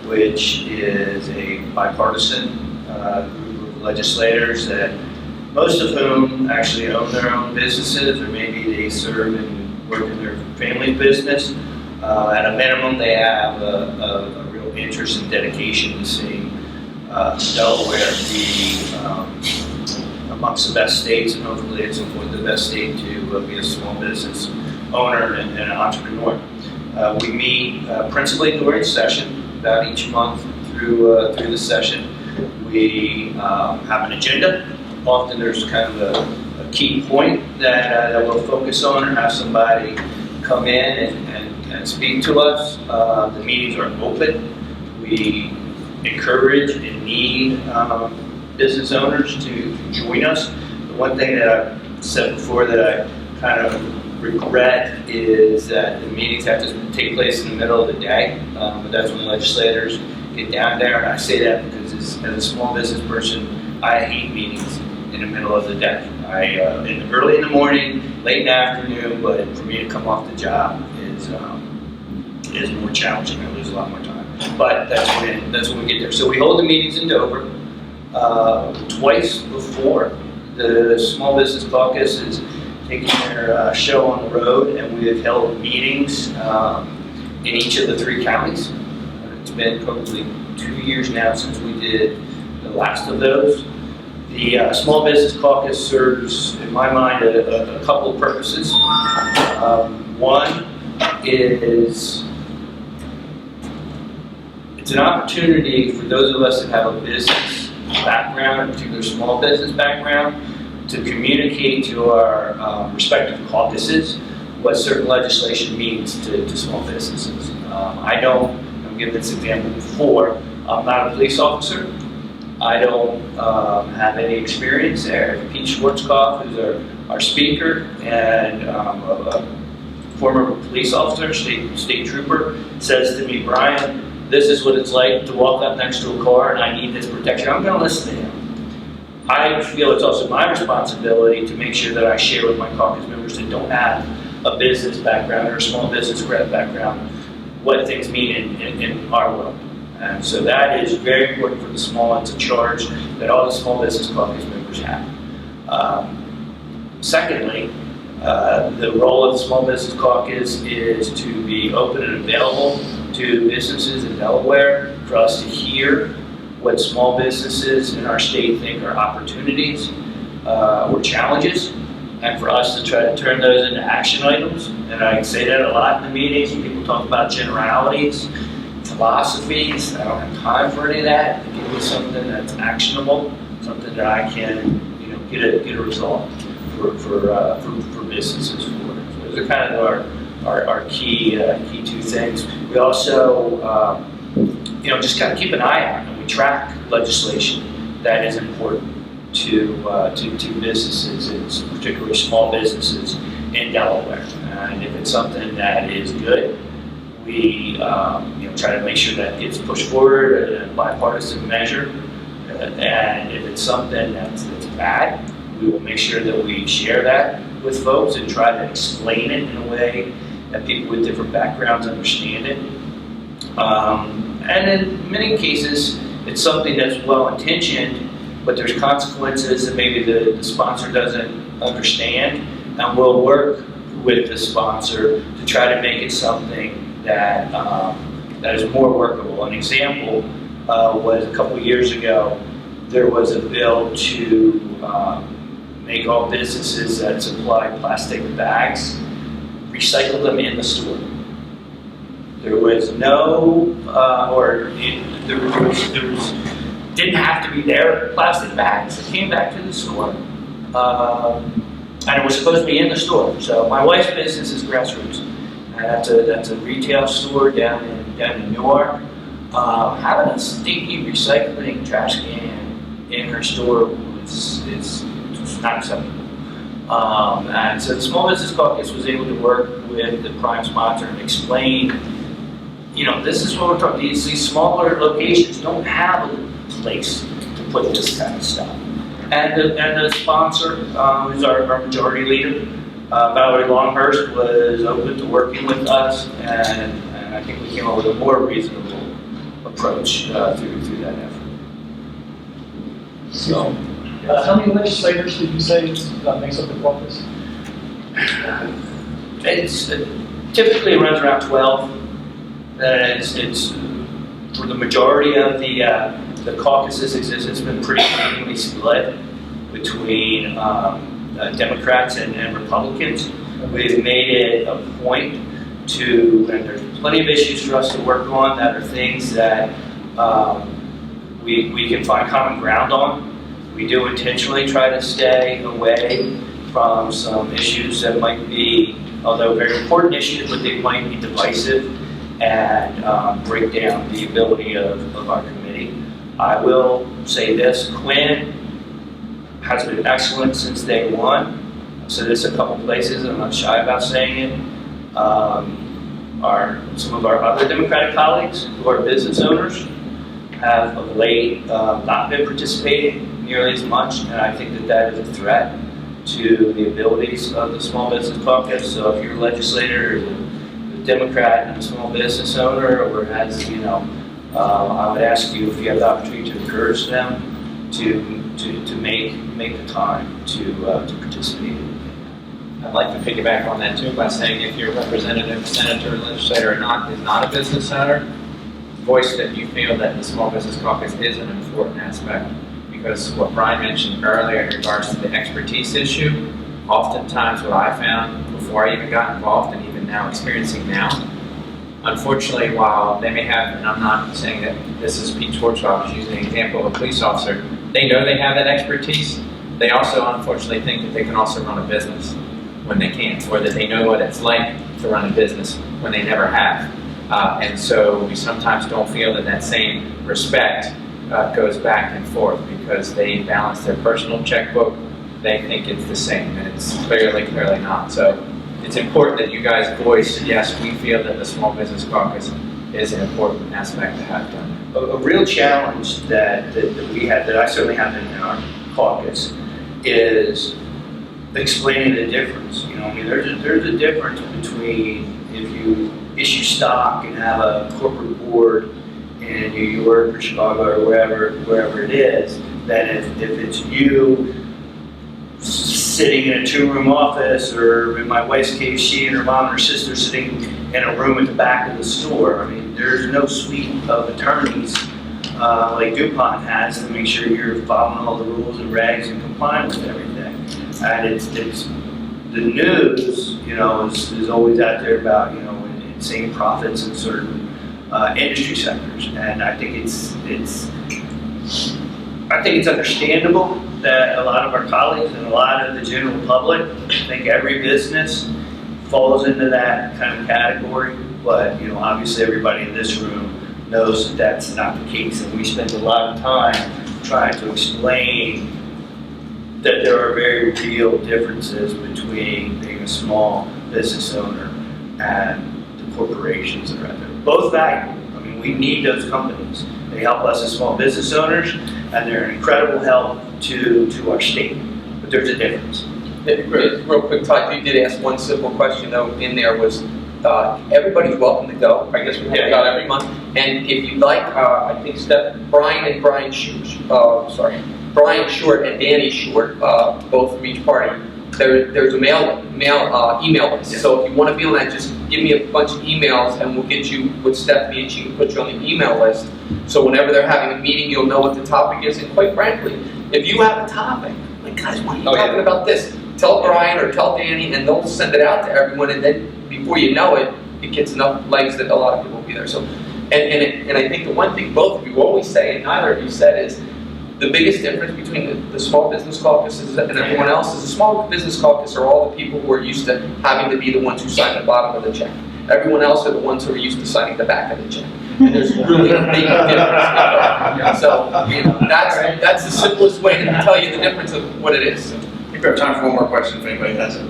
which is a bipartisan group of legislators that most of whom actually own their own businesses, or maybe they serve and work in their family business. At a minimum, they have a real interest and dedication to seeing Delaware be amongst the best states, and hopefully at some point the best state to be a small business owner and an entrepreneur. We meet principally during session, about each month through the session. We have an agenda. Often there's kind of a key point that we'll focus on, or have somebody come in and speak to us. The meetings are open. We encourage and need business owners to join us. The one thing that I've said before that I kind of regret is that the meetings have to take place in the middle of the day, but that's when legislators get down there, and I say that because as a small business person, I hate meetings in the middle of the day. Early in the morning, late in the afternoon, but for me to come off the job is more challenging. I lose a lot more time. But that's when we get there. So we hold the meetings in Dover twice before. The Small Business Caucus is taking their show on the road, and we have held meetings in each of the three counties. It's been probably 2 years now since we did the last of those. The Small Business Caucus serves, in my mind, a couple of purposes. One is it's an opportunity for those of us that have a business background, a particular small business background, to communicate to our respective caucuses what certain legislation means to small businesses. I've given this example before, I'm not a police officer. I don't have any experience there. Pete Schwarzkopf, who's our speaker, and a former police officer, state trooper, says to me, Bryon, this is what it's like to walk up next to a car and I need this protection. I'm going to listen to him. I feel it's also my responsibility to make sure that I share with my caucus members that don't have a business background or a small business background what things mean in our world. And so that is very important for the small. It's a charge that all the Small Business Caucus members have. Secondly, the role of the Small Business Caucus is to be open and available to businesses in Delaware, for us to hear what small businesses in our state think are opportunities or challenges, and for us to try to turn those into action items. And I say that a lot in the meetings when people talk about generalities, philosophies. I don't have time for any of that. Give me something that's actionable, something that I can, get a result for businesses for. So those are kind of our key two things. We also, just kind of keep an eye out, and we track legislation that is important to businesses, and particularly small businesses in Delaware. And if it's something that is good, we try to make sure that gets pushed forward in a bipartisan measure. And if it's something that's bad, we will make sure that we share that with folks and try to explain it in a way that people with different backgrounds understand it. And in many cases, it's something that's well-intentioned, but there's consequences that maybe the sponsor doesn't understand, and we'll work with the sponsor to try to make it something that that is more workable. An example was a couple years ago, there was a bill to make all businesses that supply plastic bags recycle them in the store. There was no, there was didn't have to be their plastic bags. It came back to the store, and it was supposed to be in the store. So my wife's business is Grassroots, and that's a retail store down in Newark. Having a stinky recycling trash can in her store is not acceptable. And so the Small Business Caucus was able to work with the prime sponsor and explain, this is what we're talking. These smaller locations don't have a place to put this kind of stuff. And the sponsor, who's our majority leader, Valerie Longhurst, was open to working with us, and I think we came up with a more reasonable approach through that effort. So, how many legislators did you say makes up the caucus? it's typically runs around 12. It's for the majority of the caucuses exist. It's been pretty evenly split between Democrats and Republicans. We've made it a point and there's plenty of issues for us to work on that are things that we can find common ground on. We do intentionally try to stay away from some issues that might be, although very important issues, but they might be divisive and break down the ability of our committee. I will say this, Quinn has been excellent since day one. I've said this a couple places, and I'm not shy about saying it. Some of our other Democratic colleagues who are business owners have of late not been participating nearly as much, and I think that is a threat to the abilities of the Small Business Caucus. So if you're a legislator, a Democrat and a small business owner, or has, I would ask you if you have the opportunity to encourage them to make the time to participate. I'd like to piggyback on that too by saying if your representative, senator, legislator is not a business owner, voice that you feel that the Small Business Caucus is an important aspect. Because what Bryon mentioned earlier in regards to the expertise issue, oftentimes what I found before I even got involved and even now experiencing now, unfortunately, while they may have, and I'm not saying that this is Pete Schwartz, I was using an example of a police officer, they know they have that expertise, they also unfortunately think that they can also run a business when they can't, or that they know what it's like to run a business when they never have. And so we sometimes don't feel that same respect goes back and forth because they balance their personal checkbook, they think it's the same, and it's clearly not. So it's important that you guys voice, yes, we feel that the Small Business Caucus is an important aspect to have done. A real challenge that we have, that I certainly have in our caucus, is explaining the difference. There's a difference between if you issue stock and have a corporate board in New York or Chicago or wherever it is, than if it's you sitting in a 2-room office, or in my wife's case, she and her mom and her sister sitting in a room at the back of the store. I mean, there's no suite of attorneys like DuPont has to make sure you're following all the rules and regs and complying with everything. And it's the news, is always out there about, insane profits in certain industry sectors. And I think it's understandable that a lot of our colleagues and a lot of the general public think every business falls into that kind of category. But, obviously everybody in this room knows that that's not the case. And we spend a lot of time trying to explain that there are very real differences between being a small business owner and the corporations that are out there. Both valuable. I mean, we need those companies. They help us as small business owners, and they're an incredible help to our state. But there's a difference. Real quick, Todd, you did ask one simple question though in there was, everybody's welcome to go. I guess we have it out every month. And if you'd like, I think Bryon Short and Danny Short, both from each party, there's a email list. Yes. So if you want to be on that, just give me a bunch of emails and we'll get you with Stephanie and she can put you on the email list. So whenever they're having a meeting, you'll know what the topic is. And quite frankly, if you have a topic, like, guys, why are you talking about this? Tell Bryon or tell Danny and they'll send it out to everyone, and then before you know it, it gets enough legs that a lot of people will be there. So, and I think the one thing both of you always say, and neither of you said, is the biggest difference between the Small Business Caucus and everyone else is the Small Business Caucus are all the people who are used to having to be the ones who sign the bottom of the check. Everyone else are the ones who are used to signing the back of the check. And there's really a big difference. So, that's the simplest way to tell you the difference of what it is. I think we have time for one more question if anybody has it.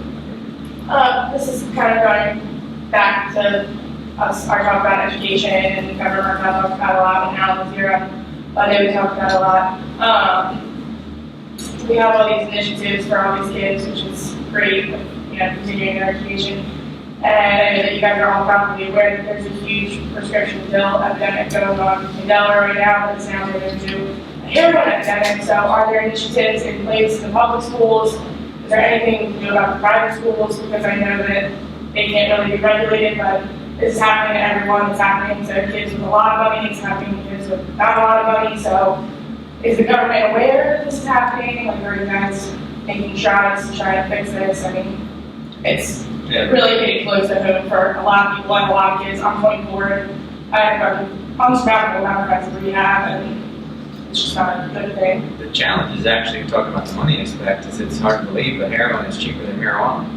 This is kind of going back to us, our talk about education and government talked about a lot, and now the zero budget we talked about a lot. We have all these initiatives for all these kids, which is great, with, continuing their education. And I know that you guys are all probably aware that there's a huge prescription pill epidemic going on in Delaware right now, but it's now turned into a heroin epidemic. So are there initiatives in place in the public schools? Is there anything you can do about the private schools? Because I know that they can't really be regulated, but this is happening to everyone. It's happening to kids with a lot of money. It's happening to kids with not a lot of money. So is the government aware that this is happening? Like, are you guys making strides to try to fix this? I mean, it's really getting close to home for a lot of people and a lot of kids. I'm 24. I have an unsurmountable amount of friends in rehab, and it's just not a good thing. The challenge is actually talking about the money aspect. Is it's hard to believe, but heroin is cheaper than marijuana,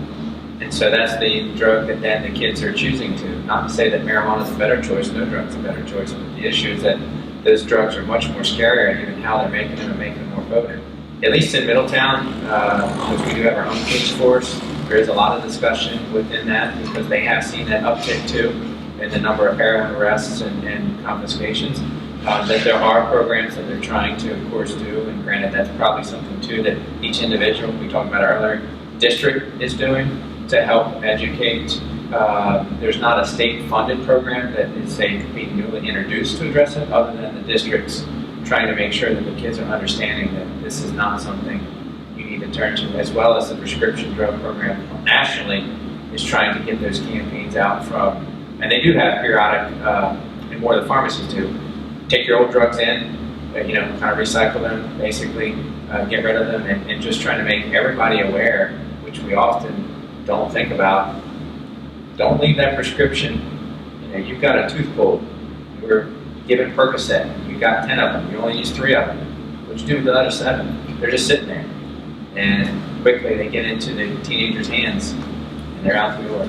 and so that's the drug that then the kids are choosing to. Not to say that marijuana is a better choice, no drug's a better choice, but the issue is that those drugs are much more scarier, and even how they're making them and making them more potent. At least in Middletown, because we do have our own police force, there is a lot of discussion within that because they have seen that uptick too in the number of heroin arrests and confiscations. That there are programs that they're trying to, of course, do, and granted, that's probably something too that each individual, we talked about earlier, district is doing to help educate. There's not a state-funded program that is, say, being newly introduced to address it, other than the districts trying to make sure that the kids are understanding that this is not something you need to turn to, as well as the prescription drug program nationally is trying to get those campaigns out from, and they do have periodic, and more of the pharmacies do, take your old drugs in, kind of recycle them, basically, get rid of them, and just trying to make everybody aware, which we often don't think about. Don't leave that prescription. You've got a tooth pulled. You're given Percocet. You got 10 of them. You only use 3 of them. What you do with the other 7? They're just sitting there. And quickly they get into the teenagers' hands and they're out the door.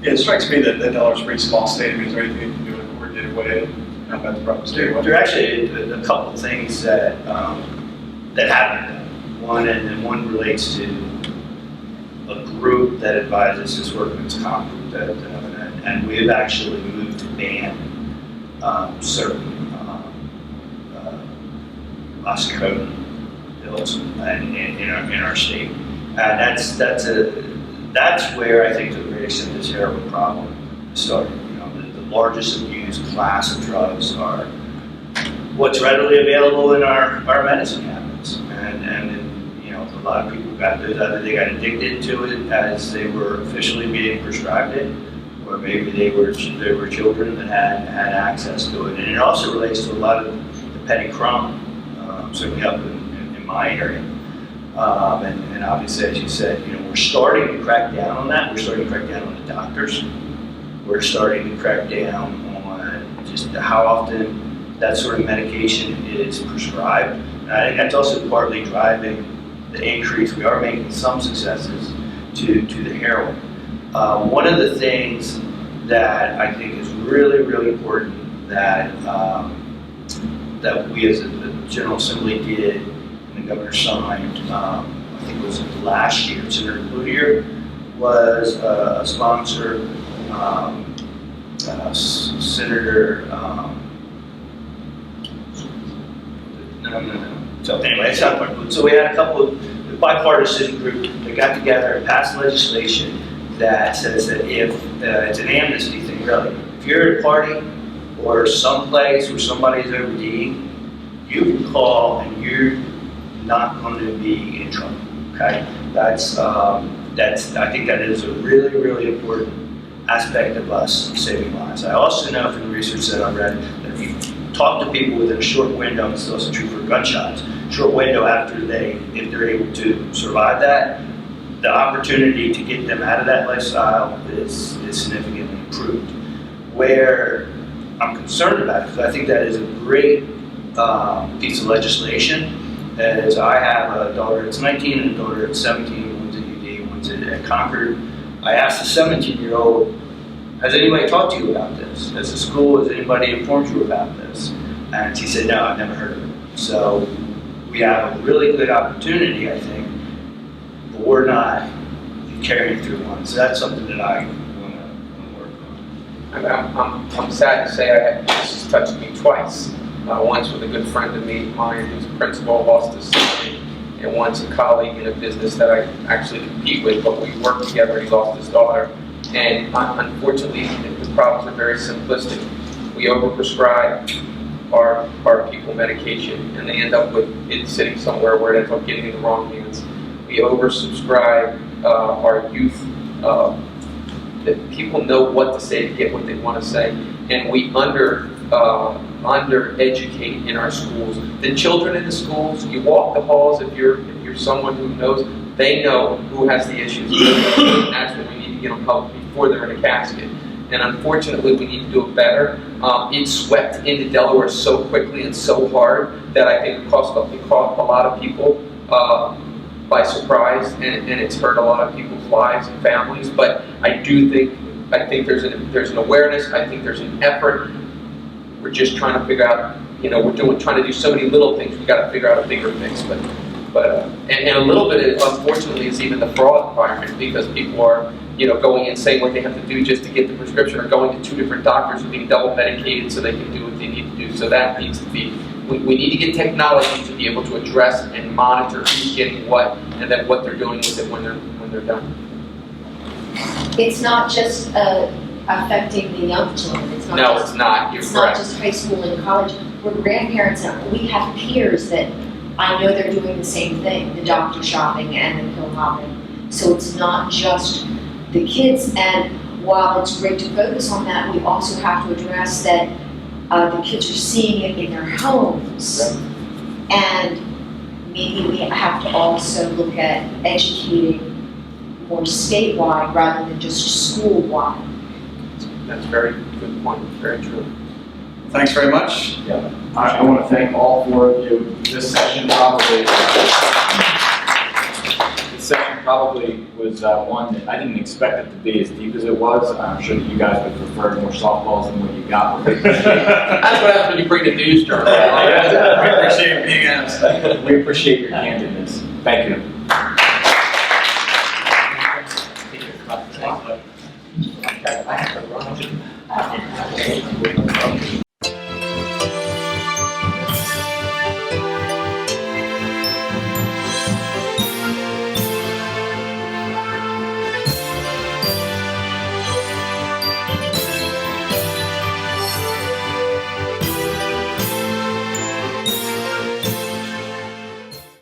Yeah, it strikes me that Delaware's a pretty small state. I mean, is there anything you can do in a coordinated way about the problem? There are actually a couple of things that that happen. One relates to a group that advises this workman's comp group, and we have actually moved to ban certain oxycodone pills in our state. And that's where I think to the great extent this heroin problem started. The largest abused class of drugs are what's readily available in our medicine cabinets, and a lot of people got those. Either they got addicted to it as they were officially being prescribed it, or maybe they were children that had access to it. And it also relates to a lot of the petty crime, certainly up in my area. And obviously, as you said, we're starting to crack down on that. We're starting to crack down on the doctors. We're starting to crack down on just how often that sort of medication is prescribed. And I think that's also partly driving the increase. We are making some successes to the heroin. One of the things that I think is really, really important that that we as a General Assembly did and the governor signed, I think it was last year, Senator Cloutier was a sponsor, Senator, no. So anyway, it's not important. So we had a couple of bipartisan group that got together and passed legislation that says that if it's an amnesty thing, really, if you're at a party or someplace where somebody's ODing, you can call and you're not going to be in trouble. Okay, that's I think that is a really, really important aspect of us saving lives. I also know from the research that I've read that if you talk to people within a short window, it's also true for gunshots, short window after if they're able to survive that, the opportunity to get them out of that lifestyle is significantly improved. Where I'm concerned about it, because I think that is a great piece of legislation, is I have a daughter that's 19 and a daughter that's 17, one's at UD, one's at Concord. I asked the 17-year-old, has anybody talked to you about this? Has the school, has anybody informed you about this? And he said, no, I've never heard of it. So we have a really good opportunity, I think, but we're not carrying through one. So that's something that I want to work on. I'm sad to say this has touched me twice. Once with a good friend of mine who's a principal, lost his son, and once a colleague in a business that I actually compete with, but we work together, he lost his daughter. And unfortunately, the problems are very simplistic. We overprescribe our people medication, and they end up with it sitting somewhere where it ends up getting in the wrong hands. We oversubscribe our youth, that people know what to say to get what they want to say, and we under-educate in our schools. The children in the schools, you walk the halls, if you're someone who knows, they know who has the issues. And that's when we need to get them help before they're in a casket. And unfortunately, we need to do it better. It swept into Delaware so quickly and so hard that I think it caught a lot of people by surprise, and it's hurt a lot of people's lives and families. But I think there's an awareness. I think there's an effort. We're just trying to figure out. We're trying to do so many little things. We got to figure out a bigger fix. But a little bit, unfortunately, is even the fraud environment, because people are going in saying what they have to do just to get the prescription, or going to 2 different doctors and being double medicated so they can do what they need to do. So that needs to be. We need to get technology to be able to address and monitor who's getting what, and then what they're doing with it when they're done. It's not just affecting the young children. It's not It's not. You're It's correct. not just high school and college. We're grandparents, and we have peers that I know they're doing the same thing, the doctor shopping and the pill hopping. So it's not just the kids, and while it's great to focus on that, we also have to address that the kids are seeing it in their homes. And maybe we have to also look at educating more statewide rather than just school-wide. That's a very good point. Very true. Thanks very much. I want to thank all 4 of you. This session probably was one that I didn't expect it to be as deep as it was. I'm sure that you guys would prefer more softballs than what you got. That's what happens when you bring the news journal. We appreciate being asked. We appreciate your candidness. Thank you. I have to run.